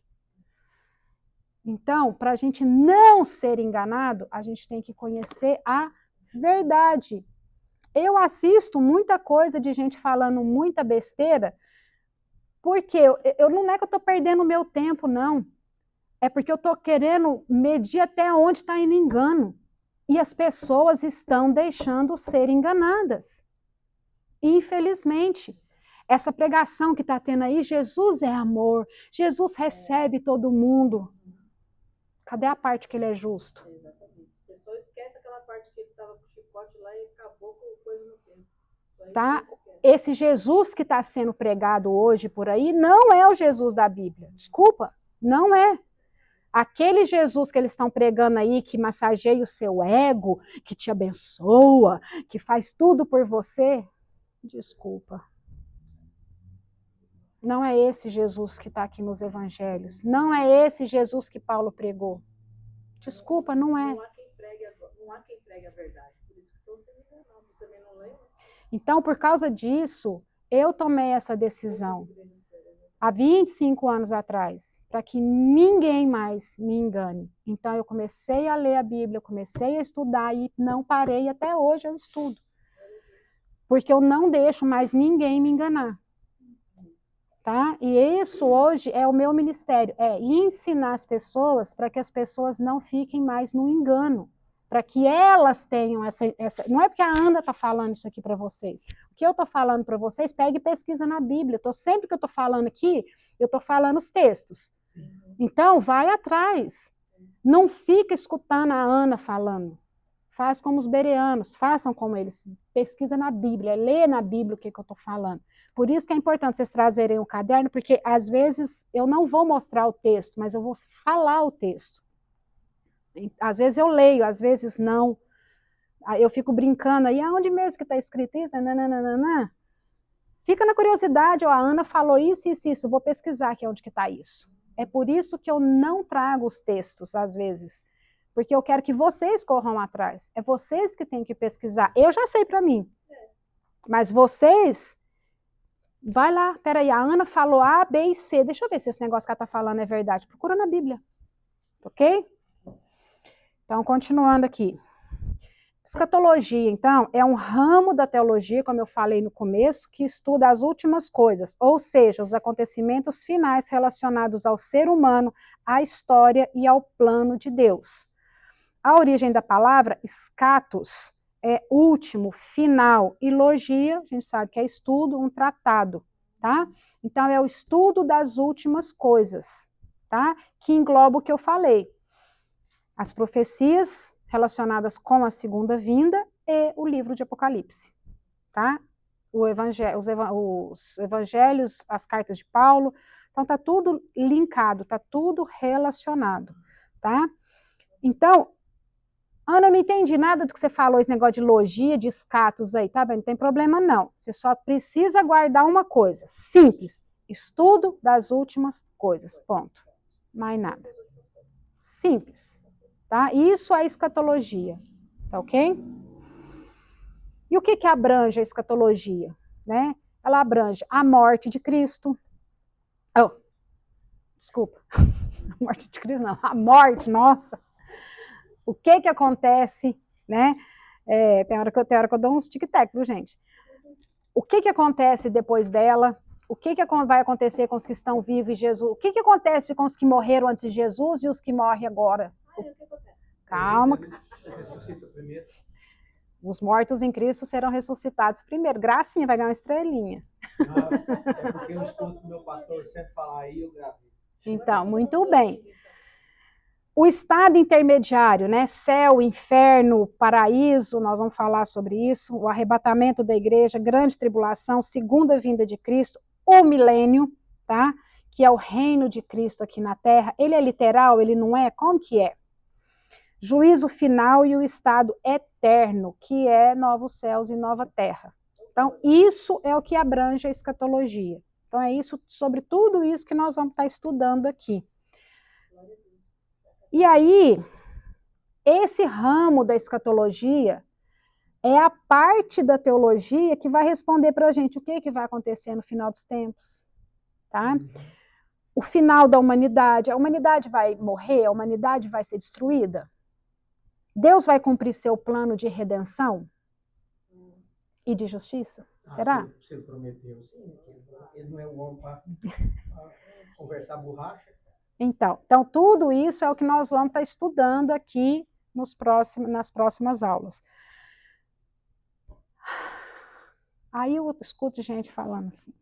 Então, para a gente não ser enganado, a gente tem que conhecer a verdade. Eu assisto muita coisa de gente falando muita besteira, porque eu não é que eu estou perdendo o meu tempo, não. É porque eu estou querendo medir até onde está indo engano. E as pessoas estão deixando ser enganadas. Infelizmente, essa pregação que está tendo aí, Jesus é amor, Jesus recebe todo mundo. Cadê a parte que ele é justo? Exatamente. A pessoa esquece aquela parte que ele estava com o chicote lá e acabou com coisa no tempo. Tá? Esse Jesus que está sendo pregado hoje por aí não é o Jesus da Bíblia. Desculpa, não é. Aquele Jesus que eles estão pregando aí, que massageia o seu ego, que te abençoa, que faz tudo por você, desculpa. Não é esse Jesus que está aqui nos evangelhos. Não é esse Jesus que Paulo pregou. Desculpa, não é. Não há quem pregue a verdade. Por isso que todos se enganaram. Você também não lembra? Então, por causa disso, eu tomei essa decisão há 25 anos atrás, para que ninguém mais me engane. Então, eu comecei a ler a Bíblia, eu comecei a estudar e não parei, até hoje eu estudo. Porque eu não deixo mais ninguém me enganar. Tá? E isso hoje é o meu ministério, é ensinar as pessoas para que as pessoas não fiquem mais no engano, para que elas tenham essa... Não é porque a Ana está falando isso aqui para vocês. O que eu estou falando para vocês, pegue e pesquisa na Bíblia. Sempre que eu estou falando aqui, eu estou falando os textos. Então, vai atrás. Não fica escutando a Ana falando. Faz como os bereanos, façam como eles. Pesquisa na Bíblia, lê na Bíblia o que eu estou falando. Por isso que é importante vocês trazerem um caderno, porque às vezes eu não vou mostrar o texto, mas eu vou falar o texto. Às vezes eu leio, às vezes não. Eu fico brincando aí, aonde mesmo que está escrito isso? Nananana. Fica na curiosidade, ó, a Ana falou isso, isso, isso, vou pesquisar aqui onde que está isso. É por isso que eu não trago os textos, às vezes, porque eu quero que vocês corram atrás. É vocês que têm que pesquisar. Eu já sei para mim, mas vocês, vai lá, peraí, a Ana falou A, B e C, deixa eu ver se esse negócio que ela está falando é verdade. Procura na Bíblia, ok? Então, continuando aqui. Escatologia, então, é um ramo da teologia, como eu falei no começo, que estuda as últimas coisas, ou seja, os acontecimentos finais relacionados ao ser humano, à história e ao plano de Deus. A origem da palavra, escatos, é último, final, e logia, a gente sabe que é estudo, um tratado, tá? Então, é o estudo das últimas coisas, tá? Que engloba o que eu falei. As profecias relacionadas com a segunda vinda e o livro de Apocalipse, tá? Os evangelhos, as cartas de Paulo, então tá tudo linkado, tá tudo relacionado, tá? Então, Ana, eu não entendi nada do que você falou, esse negócio de logia, de escatos aí, tá bem? Não tem problema não, você só precisa guardar uma coisa, simples, estudo das últimas coisas, ponto, mais nada, simples. Tá? Isso é escatologia, tá ok? E o que abrange a escatologia? Né? Ela abrange a morte de Cristo. Oh, desculpa, a morte de Cristo não, a morte, nossa. O que acontece, né? Tem hora que eu dou uns tic-tac, viu, gente? O que acontece depois dela? O que vai acontecer com os que estão vivos e Jesus? O que acontece com os que morreram antes de Jesus e os que morrem agora? Calma. Os mortos em Cristo serão ressuscitados primeiro. Gracinha, vai ganhar uma estrelinha. É porque eu escuto o meu pastor sempre falar aí, eu gravei. Então, muito bem. O estado intermediário, né? Céu, inferno, paraíso, nós vamos falar sobre isso. O arrebatamento da igreja, grande tribulação, segunda vinda de Cristo, o milênio, tá? Que é o reino de Cristo aqui na Terra. Ele é literal? Ele não é? Como que é? Juízo final e o estado eterno, que é novos céus e nova terra. Então, isso é o que abrange a escatologia. Então, é isso, sobre tudo isso que nós vamos estar estudando aqui. E aí, esse ramo da escatologia é a parte da teologia que vai responder para a gente o que vai acontecer no final dos tempos. Tá? O final da humanidade. A humanidade vai morrer? A humanidade vai ser destruída? Deus vai cumprir seu plano de redenção e de justiça? Será? Se ele prometeu, sim. Ele não é o homem para conversar borracha. Então, tudo isso é o que nós vamos estar estudando aqui nas próximas aulas. Aí eu escuto gente falando assim,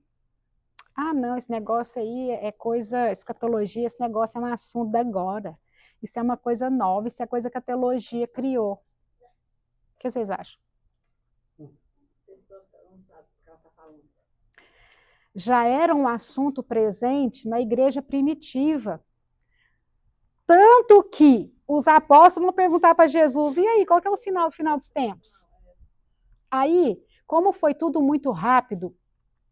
não, esse negócio aí é coisa, escatologia, esse negócio é um assunto da agora. Isso é uma coisa nova, isso é coisa que a teologia criou. O que vocês acham? Já era um assunto presente na igreja primitiva. Tanto que os apóstolos vão perguntar para Jesus, e aí, qual que é o sinal do final dos tempos? Aí, como foi tudo muito rápido,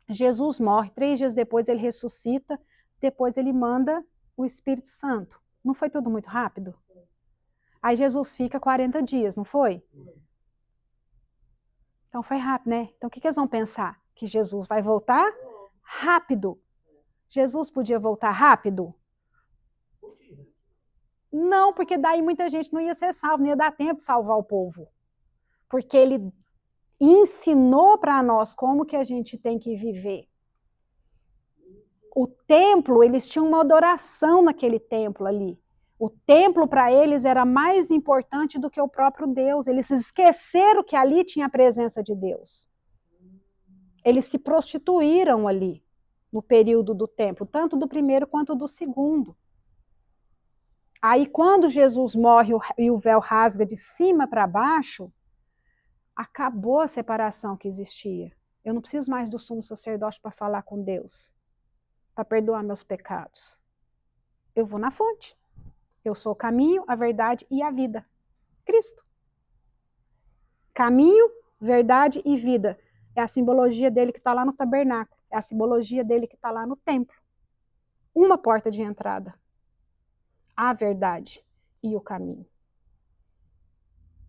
Jesus morre, 3 dias depois ele ressuscita, depois ele manda o Espírito Santo. Não foi tudo muito rápido? Aí Jesus fica 40 dias, não foi? Então foi rápido, né? Então o que eles vão pensar? Que Jesus vai voltar rápido. Jesus podia voltar rápido? Não, porque daí muita gente não ia ser salva, não ia dar tempo de salvar o povo. Porque ele ensinou para nós como que a gente tem que viver. O templo, eles tinham uma adoração naquele templo ali. O templo para eles era mais importante do que o próprio Deus. Eles esqueceram que ali tinha a presença de Deus. Eles se prostituíram ali, no período do templo, tanto do primeiro quanto do segundo. Aí quando Jesus morre e o véu rasga de cima para baixo, acabou a separação que existia. Eu não preciso mais do sumo sacerdote para falar com Deus, para perdoar meus pecados. Eu vou na fonte. Eu sou o caminho, a verdade e a vida. Cristo. Caminho, verdade e vida. É a simbologia dele que está lá no tabernáculo. É a simbologia dele que está lá no templo. Uma porta de entrada. A verdade e o caminho.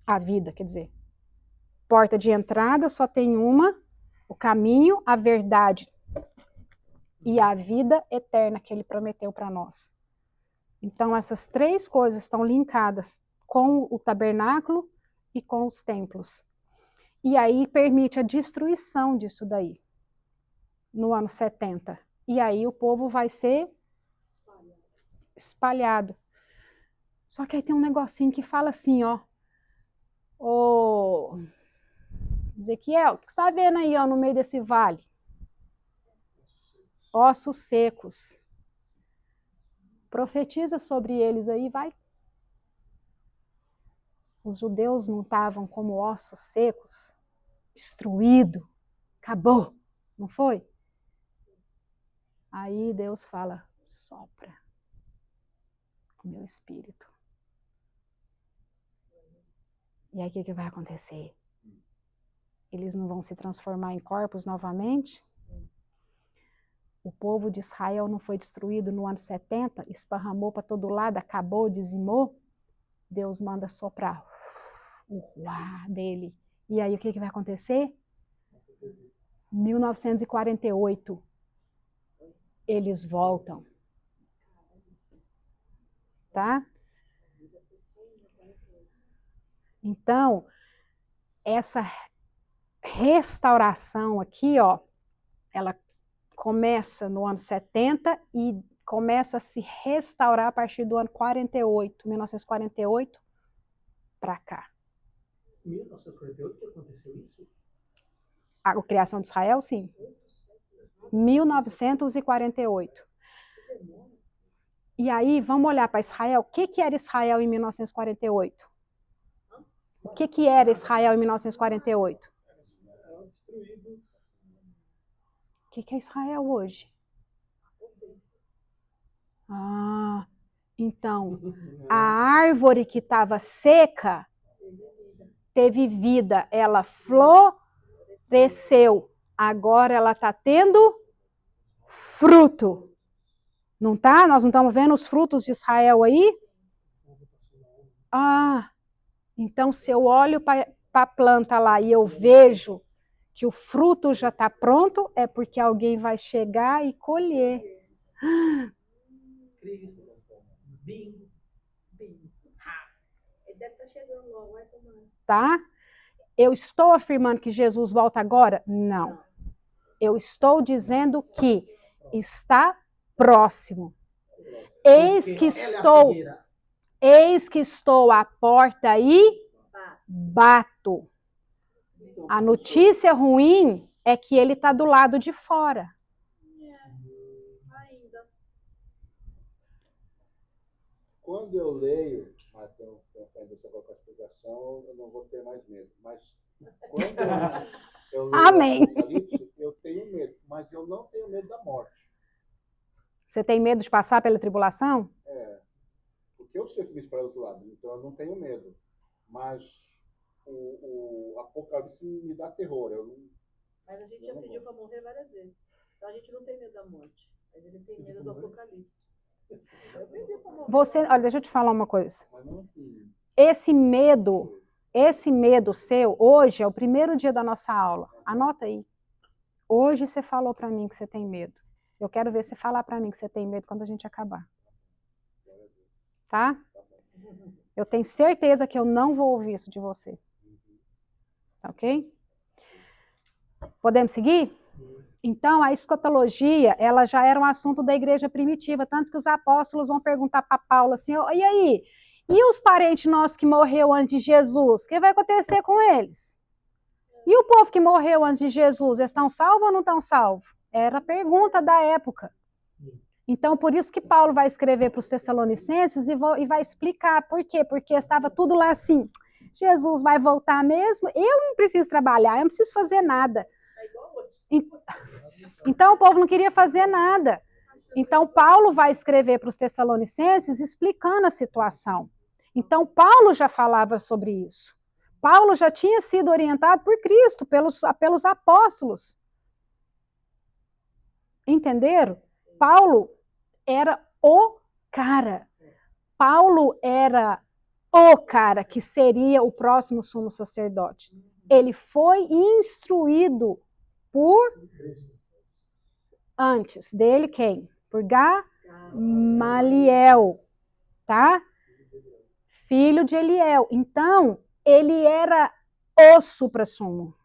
A vida, quer dizer. Porta de entrada só tem uma. O caminho, a verdade e a vida eterna que ele prometeu para nós. Então, essas três coisas estão linkadas com o tabernáculo e com os templos. E aí permite a destruição disso daí, no ano 70. E aí o povo vai ser espalhado. Só que aí tem um negocinho que fala assim, ó. Ô, Ezequiel, o que você está vendo aí, ó, no meio desse vale? Ossos secos. Profetiza sobre eles aí, vai. Os judeus não estavam como ossos secos, destruído, acabou, não foi? Aí Deus fala, sopra o meu espírito. E aí o que vai acontecer? Eles não vão se transformar em corpos novamente? O povo de Israel não foi destruído no ano 70, esparramou para todo lado, acabou, dizimou. Deus manda soprar o ruá dele. E aí o que vai acontecer? 1948, eles voltam. Tá? Então, essa restauração aqui, ó, ela começa no ano 70 e começa a se restaurar a partir do ano 48, 1948 para cá. 1948 que aconteceu isso? A criação de Israel, sim. 1948. E aí, vamos olhar para Israel. O que era Israel em 1948? O que era Israel em 1948? O que é Israel hoje? Ah, então, a árvore que estava seca teve vida, ela floresceu. Agora ela está tendo fruto. Não tá? Nós não estamos vendo os frutos de Israel aí? Ah, então se eu olho para a planta lá e eu vejo que o fruto já está pronto, é porque alguém vai chegar e colher. Ele deve estar chegando logo, vai tomar. Tá? Eu estou afirmando que Jesus volta agora? Não. Eu estou dizendo que está próximo. Eis que estou à porta e bato. A notícia ruim é que ele está do lado de fora. Ainda. Quando eu leio, tenho aprendendo sobre a explicação, eu não vou ter mais medo. Mas quando eu leio Amém. o Apocalipse, eu tenho medo, mas eu não tenho medo da morte. Você tem medo de passar pela tribulação? Porque eu sei que me espera do outro lado, então eu não tenho medo. Mas o Apocalipse me dá terror. Mas a gente já pediu para morrer várias vezes. Então a gente não tem medo da morte. Mas ele tem medo do Apocalipse. Eu pedi para morrer. Olha, deixa eu te falar uma coisa. Mas não assim. Esse medo seu, hoje é o primeiro dia da nossa aula. Anota aí. Hoje você falou para mim que você tem medo. Eu quero ver você falar para mim que você tem medo quando a gente acabar. Tá? Eu tenho certeza que eu não vou ouvir isso de você. Ok? Podemos seguir? Então, a escatologia, ela já era um assunto da igreja primitiva, tanto que os apóstolos vão perguntar para Paulo assim, e aí? E os parentes nossos que morreram antes de Jesus? O que vai acontecer com eles? E o povo que morreu antes de Jesus, eles estão salvos ou não estão salvos? Era a pergunta da época. Então, por isso que Paulo vai escrever para os Tessalonicenses e vai explicar por quê. Porque estava tudo lá assim, Jesus vai voltar mesmo? Eu não preciso trabalhar, eu não preciso fazer nada. Então, o povo não queria fazer nada. Então, Paulo vai escrever para os Tessalonicenses explicando a situação. Então, Paulo já falava sobre isso. Paulo já tinha sido orientado por Cristo, pelos apóstolos. Entenderam? Paulo era o cara. Paulo era o cara que seria o próximo sumo sacerdote. Ele foi instruído por antes dele quem? Por Gamaliel, tá? Filho de Eliel. Então, ele era o suprassumo.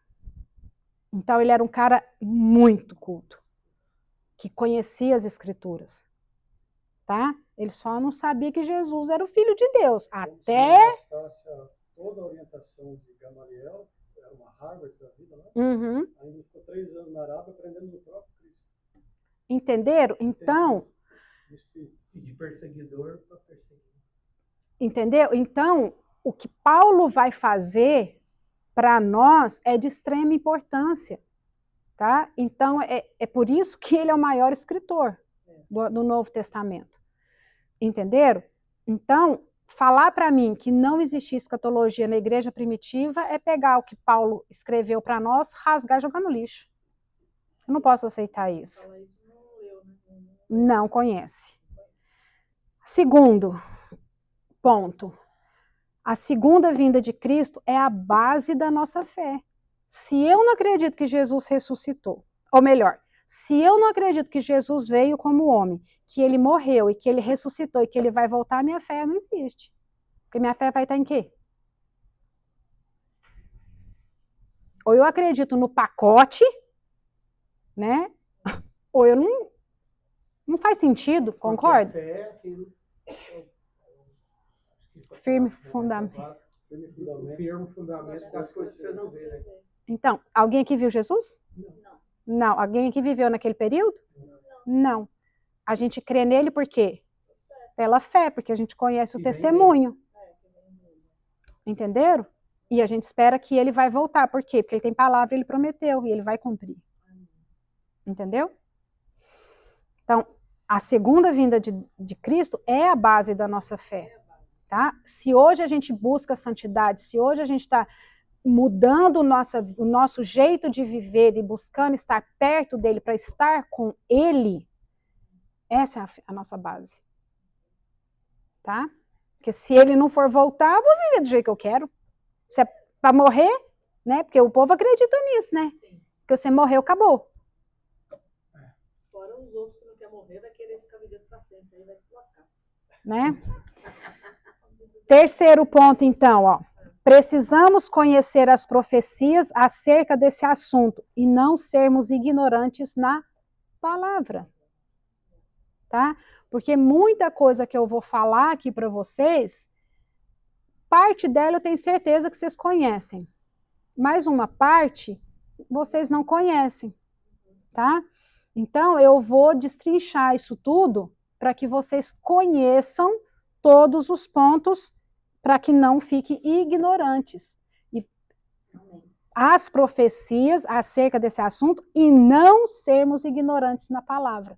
Então, ele era um cara muito culto, que conhecia as escrituras, tá? Ele só não sabia que Jesus era o Filho de Deus. Até... Se não bastasse toda a orientação de Gamaliel, era uma Harvard da vida, né? Uhum. Ainda ficou 3 anos na Arábia aprendendo do próprio Cristo. Entenderam? Então... E de perseguidor para perseguidor. Entendeu? Então, o que Paulo vai fazer para nós é de extrema importância, tá? Então, é por isso que ele é o maior escritor do Novo Testamento. Entenderam? Então, falar para mim que não existia escatologia na igreja primitiva é pegar o que Paulo escreveu para nós, rasgar e jogar no lixo. Eu não posso aceitar isso. Não conhece. Segundo ponto. A segunda vinda de Cristo é a base da nossa fé. Se eu não acredito que Jesus ressuscitou, ou melhor, se eu não acredito que Jesus veio como homem, que ele morreu e que ele ressuscitou e que ele vai voltar, minha fé não existe. Porque minha fé vai estar em quê? Ou eu acredito no pacote, né? Ou eu não... Não faz sentido, concorda? Porque a fé é aquilo... Firme fundamento. Firme fundamento das coisas que você não vê, né? Então, alguém aqui viu Jesus? Não. Alguém aqui viveu naquele período? Não. A gente crê nele por quê? Pela fé, porque a gente conhece o testemunho. Entenderam? E a gente espera que ele vai voltar. Por quê? Porque ele tem palavra, ele prometeu e ele vai cumprir. Entendeu? Então, a segunda vinda de Cristo é a base da nossa fé. Tá? Se hoje a gente busca santidade, se hoje a gente está mudando o nosso jeito de viver e buscando estar perto dele para estar com ele, essa é a nossa base. Tá? Porque se ele não for voltar, eu vou viver do jeito que eu quero. Se é para morrer, né? Porque o povo acredita nisso, né? Porque você morreu, acabou. Fora os outros que não querem morrer, vai querer ficar vivendo para sempre, aí vai se lascar. Né? Terceiro ponto, então, ó. Precisamos conhecer as profecias acerca desse assunto e não sermos ignorantes na palavra. Tá? Porque muita coisa que eu vou falar aqui para vocês, parte dela eu tenho certeza que vocês conhecem. Mas uma parte vocês não conhecem. Tá? Então, eu vou destrinchar isso tudo para que vocês conheçam todos os pontos para que não fiquem ignorantes. E as profecias acerca desse assunto e não sermos ignorantes na palavra.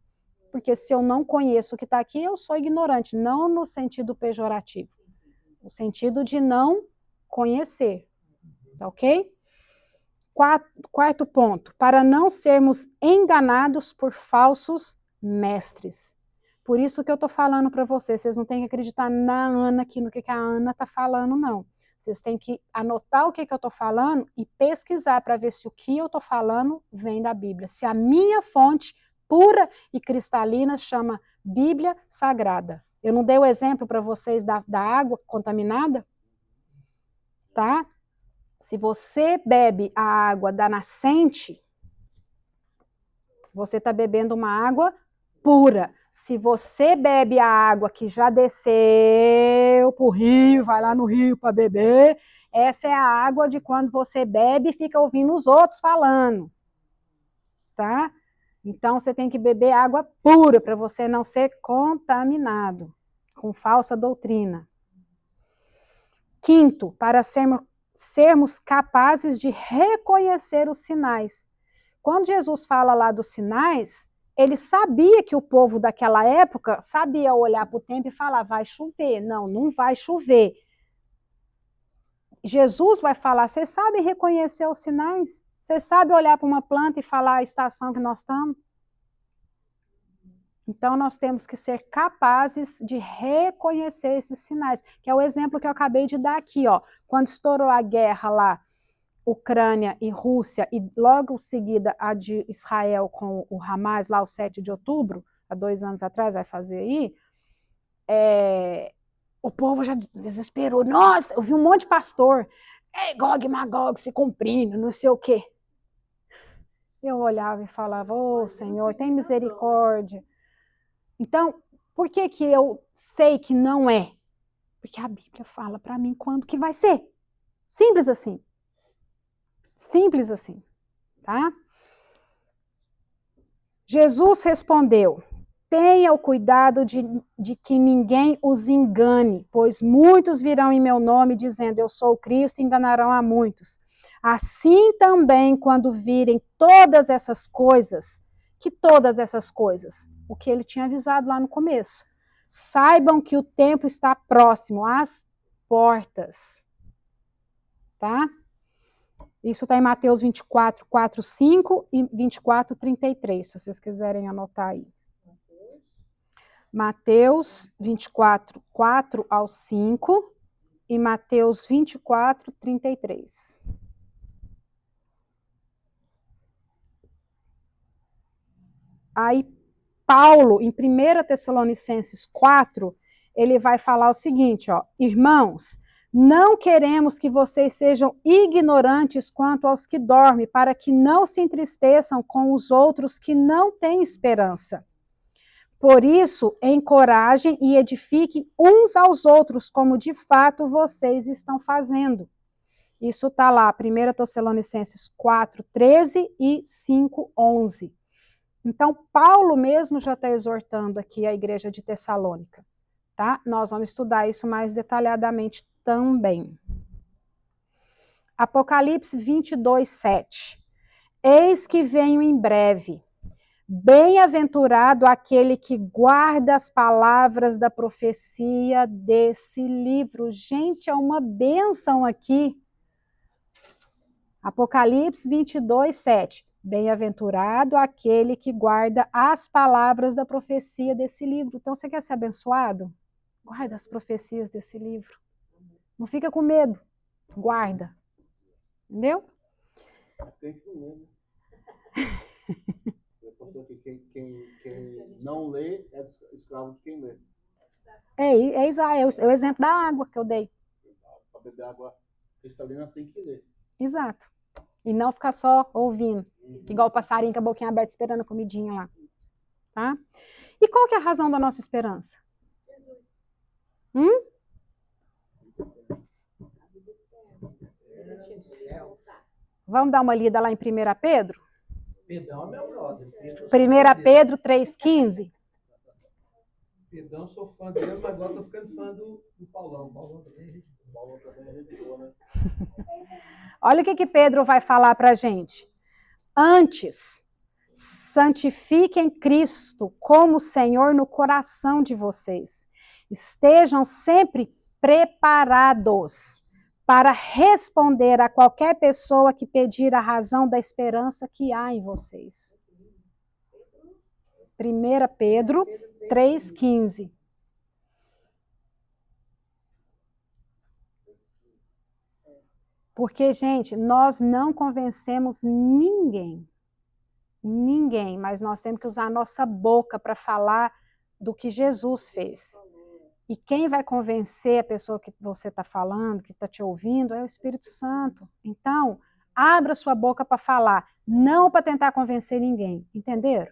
Porque se eu não conheço o que está aqui, eu sou ignorante, não no sentido pejorativo, no sentido de não conhecer. Tá ok? Quarto ponto, para não sermos enganados por falsos mestres. Por isso que eu estou falando para vocês, vocês não têm que acreditar na Ana aqui, no que a Ana está falando, não. Vocês têm que anotar o que eu estou falando e pesquisar para ver se o que eu estou falando vem da Bíblia. Se a minha fonte pura e cristalina chama Bíblia Sagrada. Eu não dei o exemplo para vocês da água contaminada? Tá? Se você bebe a água da nascente, você está bebendo uma água pura. Se você bebe a água que já desceu para o rio, vai lá no rio para beber, essa é a água de quando você bebe e fica ouvindo os outros falando. Tá? Então, você tem que beber água pura para você não ser contaminado com falsa doutrina. Quinto, para sermos capazes de reconhecer os sinais. Quando Jesus fala lá dos sinais, ele sabia que o povo daquela época sabia olhar para o tempo e falar, vai chover. Não, não vai chover. Jesus vai falar, vocês sabem reconhecer os sinais? Vocês sabem olhar para uma planta e falar a estação que nós estamos? Então, nós temos que ser capazes de reconhecer esses sinais, que é o exemplo que eu acabei de dar aqui, ó. Quando estourou a guerra lá, Ucrânia e Rússia, e logo em seguida a de Israel com o Hamas, lá o 7 de outubro, há 2 anos atrás, vai fazer aí, o povo já desesperou. Nossa, eu vi um monte de pastor, Gog e Magog se cumprindo, não sei o quê. Eu olhava e falava, ô Senhor, tem misericórdia. Então, por que que eu sei que não é? Porque a Bíblia fala para mim quando que vai ser. Simples assim. Simples assim, tá? Jesus respondeu, tenha o cuidado de que ninguém os engane, pois muitos virão em meu nome dizendo, eu sou o Cristo, e enganarão a muitos. Assim também, quando virem todas essas coisas, que todas essas coisas, o que ele tinha avisado lá no começo, saibam que o tempo está próximo, às portas, tá? Isso está em Mateus 24, 4, 5 e 24, 33, se vocês quiserem anotar aí. Mateus 24, 4 ao 5 e Mateus 24, 33. Aí, Paulo, em 1 Tessalonicenses 4, ele vai falar o seguinte, ó, irmãos, não queremos que vocês sejam ignorantes quanto aos que dormem, para que não se entristeçam com os outros que não têm esperança. Por isso, encorajem e edifiquem uns aos outros, como de fato vocês estão fazendo. Isso está lá, 1 Tessalonicenses 4, 13 e 5, 11. Então, Paulo mesmo já está exortando aqui a igreja de Tessalônica, tá? Nós vamos estudar isso mais detalhadamente também. Apocalipse 22, 7. Eis que venho em breve. Bem-aventurado aquele que guarda as palavras da profecia desse livro. Gente, é uma bênção aqui. Apocalipse 22, 7. Bem-aventurado aquele que guarda as palavras da profecia desse livro. Então, você quer ser abençoado? Guarda as profecias desse livro. Não fica com medo. Guarda. Entendeu? Tem que ler, né? Quem não lê é escravo de quem lê. É Isaías, é o exemplo da água que eu dei. Para beber água cristalina tem que ler. Exato. E não ficar só ouvindo. Igual o passarinho com a boquinha aberta esperando a comidinha lá. Tá? E qual que é a razão da nossa esperança? Vamos dar uma lida lá em 1 Pedro? Pedrão é meu brother. 1 Pedro 3,15. Pedrão, sou fã dele, mas agora tô ficando fã do Paulão. Paulão também é gente boa, né? Olha o que Pedro vai falar para a gente. Antes, santifiquem Cristo como Senhor no coração de vocês. Estejam sempre preparados para responder a qualquer pessoa que pedir a razão da esperança que há em vocês. 1 Pedro 3,15. Porque, gente, nós não convencemos ninguém, mas nós temos que usar a nossa boca para falar do que Jesus fez. E quem vai convencer a pessoa que você está falando, que está te ouvindo, é o Espírito Santo. Então, abra sua boca para falar, não para tentar convencer ninguém. Entenderam?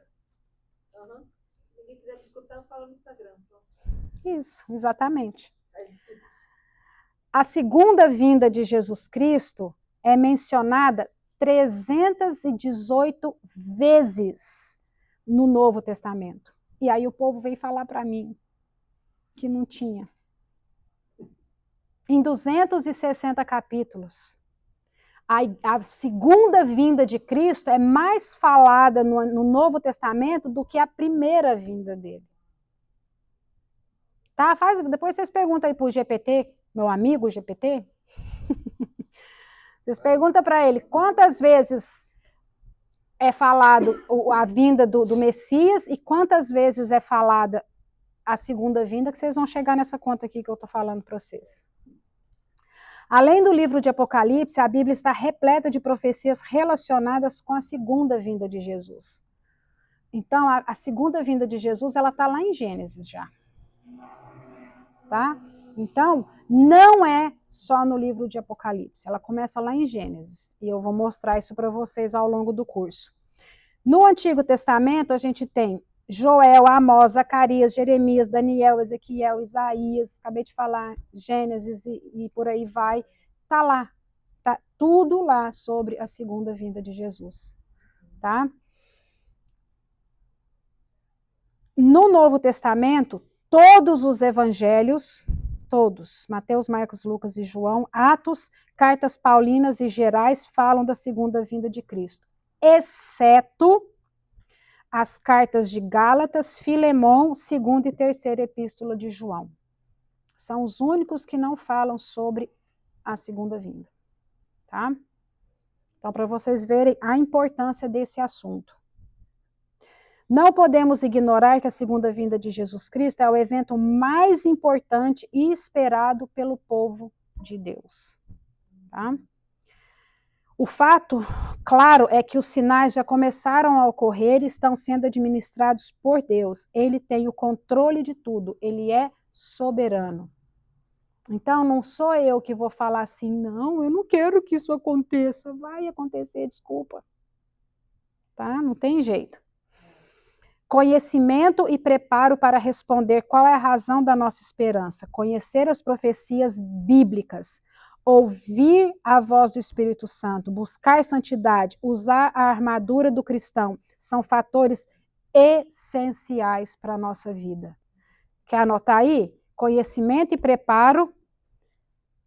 Uhum. Se ninguém quiser te escutar, fala no Instagram. Isso, exatamente. A segunda vinda de Jesus Cristo é mencionada 318 vezes no Novo Testamento. E aí o povo veio falar para mim que não tinha. Em 260 capítulos. A segunda vinda de Cristo é mais falada no Novo Testamento do que a primeira vinda dele. Tá? Depois vocês perguntam aí pro GPT, meu amigo GPT. Vocês perguntam para ele quantas vezes é falado a vinda do Messias e quantas vezes é falada a segunda vinda, que vocês vão chegar nessa conta aqui que eu estou falando para vocês. Além do livro de Apocalipse, a Bíblia está repleta de profecias relacionadas com a segunda vinda de Jesus. Então, a segunda vinda de Jesus, ela está lá em Gênesis já. Tá? Então, não é só no livro de Apocalipse, ela começa lá em Gênesis. E eu vou mostrar isso para vocês ao longo do curso. No Antigo Testamento, a gente tem Joel, Amós, Zacarias, Jeremias, Daniel, Ezequiel, Isaías, acabei de falar, Gênesis e por aí vai. Está lá, está tudo lá sobre a segunda vinda de Jesus. Tá? No Novo Testamento, todos os evangelhos, todos, Mateus, Marcos, Lucas e João, Atos, cartas paulinas e gerais falam da segunda vinda de Cristo, exceto as cartas de Gálatas, Filemão, segunda e terceira epístola de João. São os únicos que não falam sobre a segunda vinda. Tá? Então, para vocês verem a importância desse assunto. Não podemos ignorar que a segunda vinda de Jesus Cristo é o evento mais importante e esperado pelo povo de Deus. Tá? O fato, claro, é que os sinais já começaram a ocorrer e estão sendo administrados por Deus. Ele tem o controle de tudo, ele é soberano. Então, não sou eu que vou falar assim, não, eu não quero que isso aconteça. Vai acontecer, desculpa. Tá? Não tem jeito. Conhecimento e preparo para responder qual é a razão da nossa esperança. Conhecer as profecias bíblicas. Ouvir a voz do Espírito Santo, buscar santidade, usar a armadura do cristão, são fatores essenciais para a nossa vida. Quer anotar aí? Conhecimento e preparo,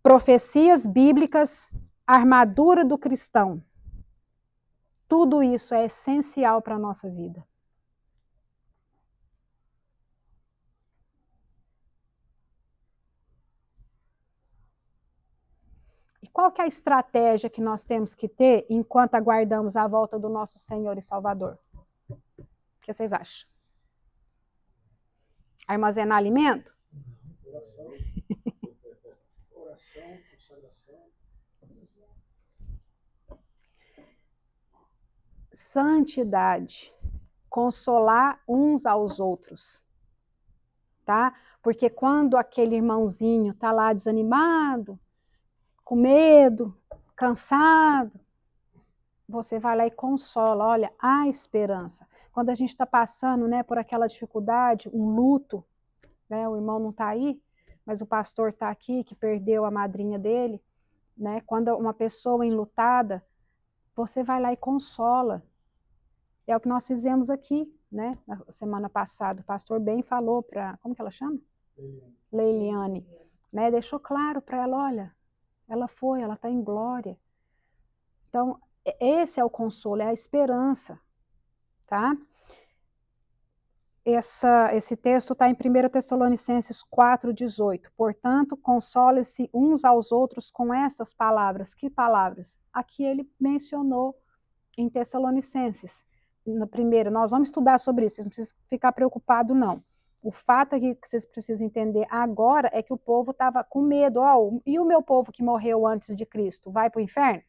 profecias bíblicas, armadura do cristão. Tudo isso é essencial para a nossa vida. Qual que é a estratégia que nós temos que ter enquanto aguardamos a volta do nosso Senhor e Salvador? O que vocês acham? Armazenar alimento? Oração, consagração. Santidade. Consolar uns aos outros. Tá? Porque quando aquele irmãozinho está lá desanimado, com medo, cansado, você vai lá e consola. Olha, há esperança. Quando a gente está passando, né, por aquela dificuldade, um luto, né, o irmão não está aí, mas o pastor está aqui, que perdeu a madrinha dele, né, quando uma pessoa enlutada, você vai lá e consola. É o que nós fizemos aqui, né, na semana passada. O pastor bem falou para, como que ela chama? Leiliane. Né, deixou claro para ela, olha, ela foi, ela está em glória. Então, esse é o consolo, é a esperança, tá? Esse texto está em 1 Tessalonicenses 4,18. Portanto, console-se uns aos outros com essas palavras. Que palavras? Aqui ele mencionou em Tessalonicenses. Na primeira, nós vamos estudar sobre isso, vocês não precisam ficar preocupados, não. O fato aqui que vocês precisam entender agora é que o povo estava com medo. E o meu povo que morreu antes de Cristo, vai para o inferno?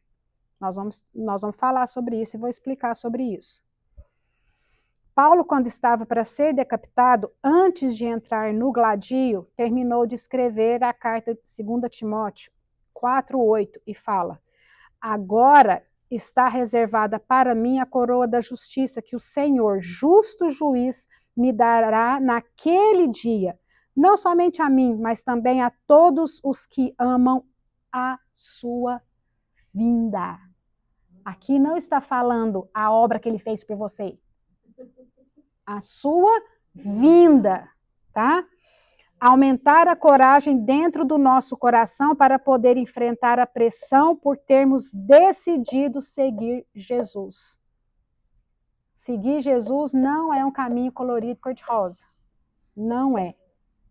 Nós vamos falar sobre isso e vou explicar sobre isso. Paulo, quando estava para ser decapitado, antes de entrar no gladio, terminou de escrever a carta de 2 Timóteo 4,8 e fala: agora está reservada para mim a coroa da justiça que o Senhor, justo juiz, me dará naquele dia, não somente a mim, mas também a todos os que amam a sua vinda. Aqui não está falando a obra que ele fez por você. A sua vinda, tá? Aumentar a coragem dentro do nosso coração para poder enfrentar a pressão por termos decidido seguir Jesus. Seguir Jesus não é um caminho colorido cor-de-rosa. Não é,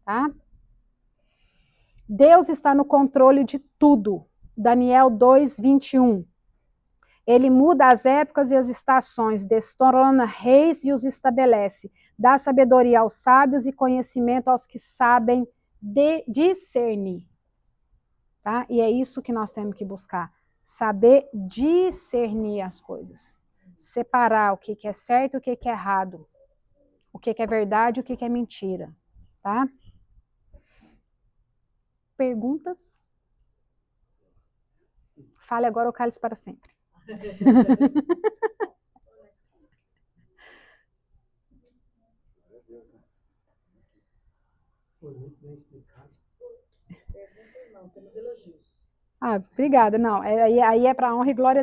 tá? Deus está no controle de tudo. Daniel 2, 21. Ele muda as épocas e as estações, destrona reis e os estabelece, dá sabedoria aos sábios e conhecimento aos que sabem discernir. Tá? E é isso que nós temos que buscar, saber discernir as coisas, separar o que é certo e o que é errado, o que é verdade e o que é mentira. Tá? Perguntas? Fale agora ou cale-se para sempre. Foi muito bem explicado. Perguntas não, temos elogios. Obrigada. Não, aí é para honra e glória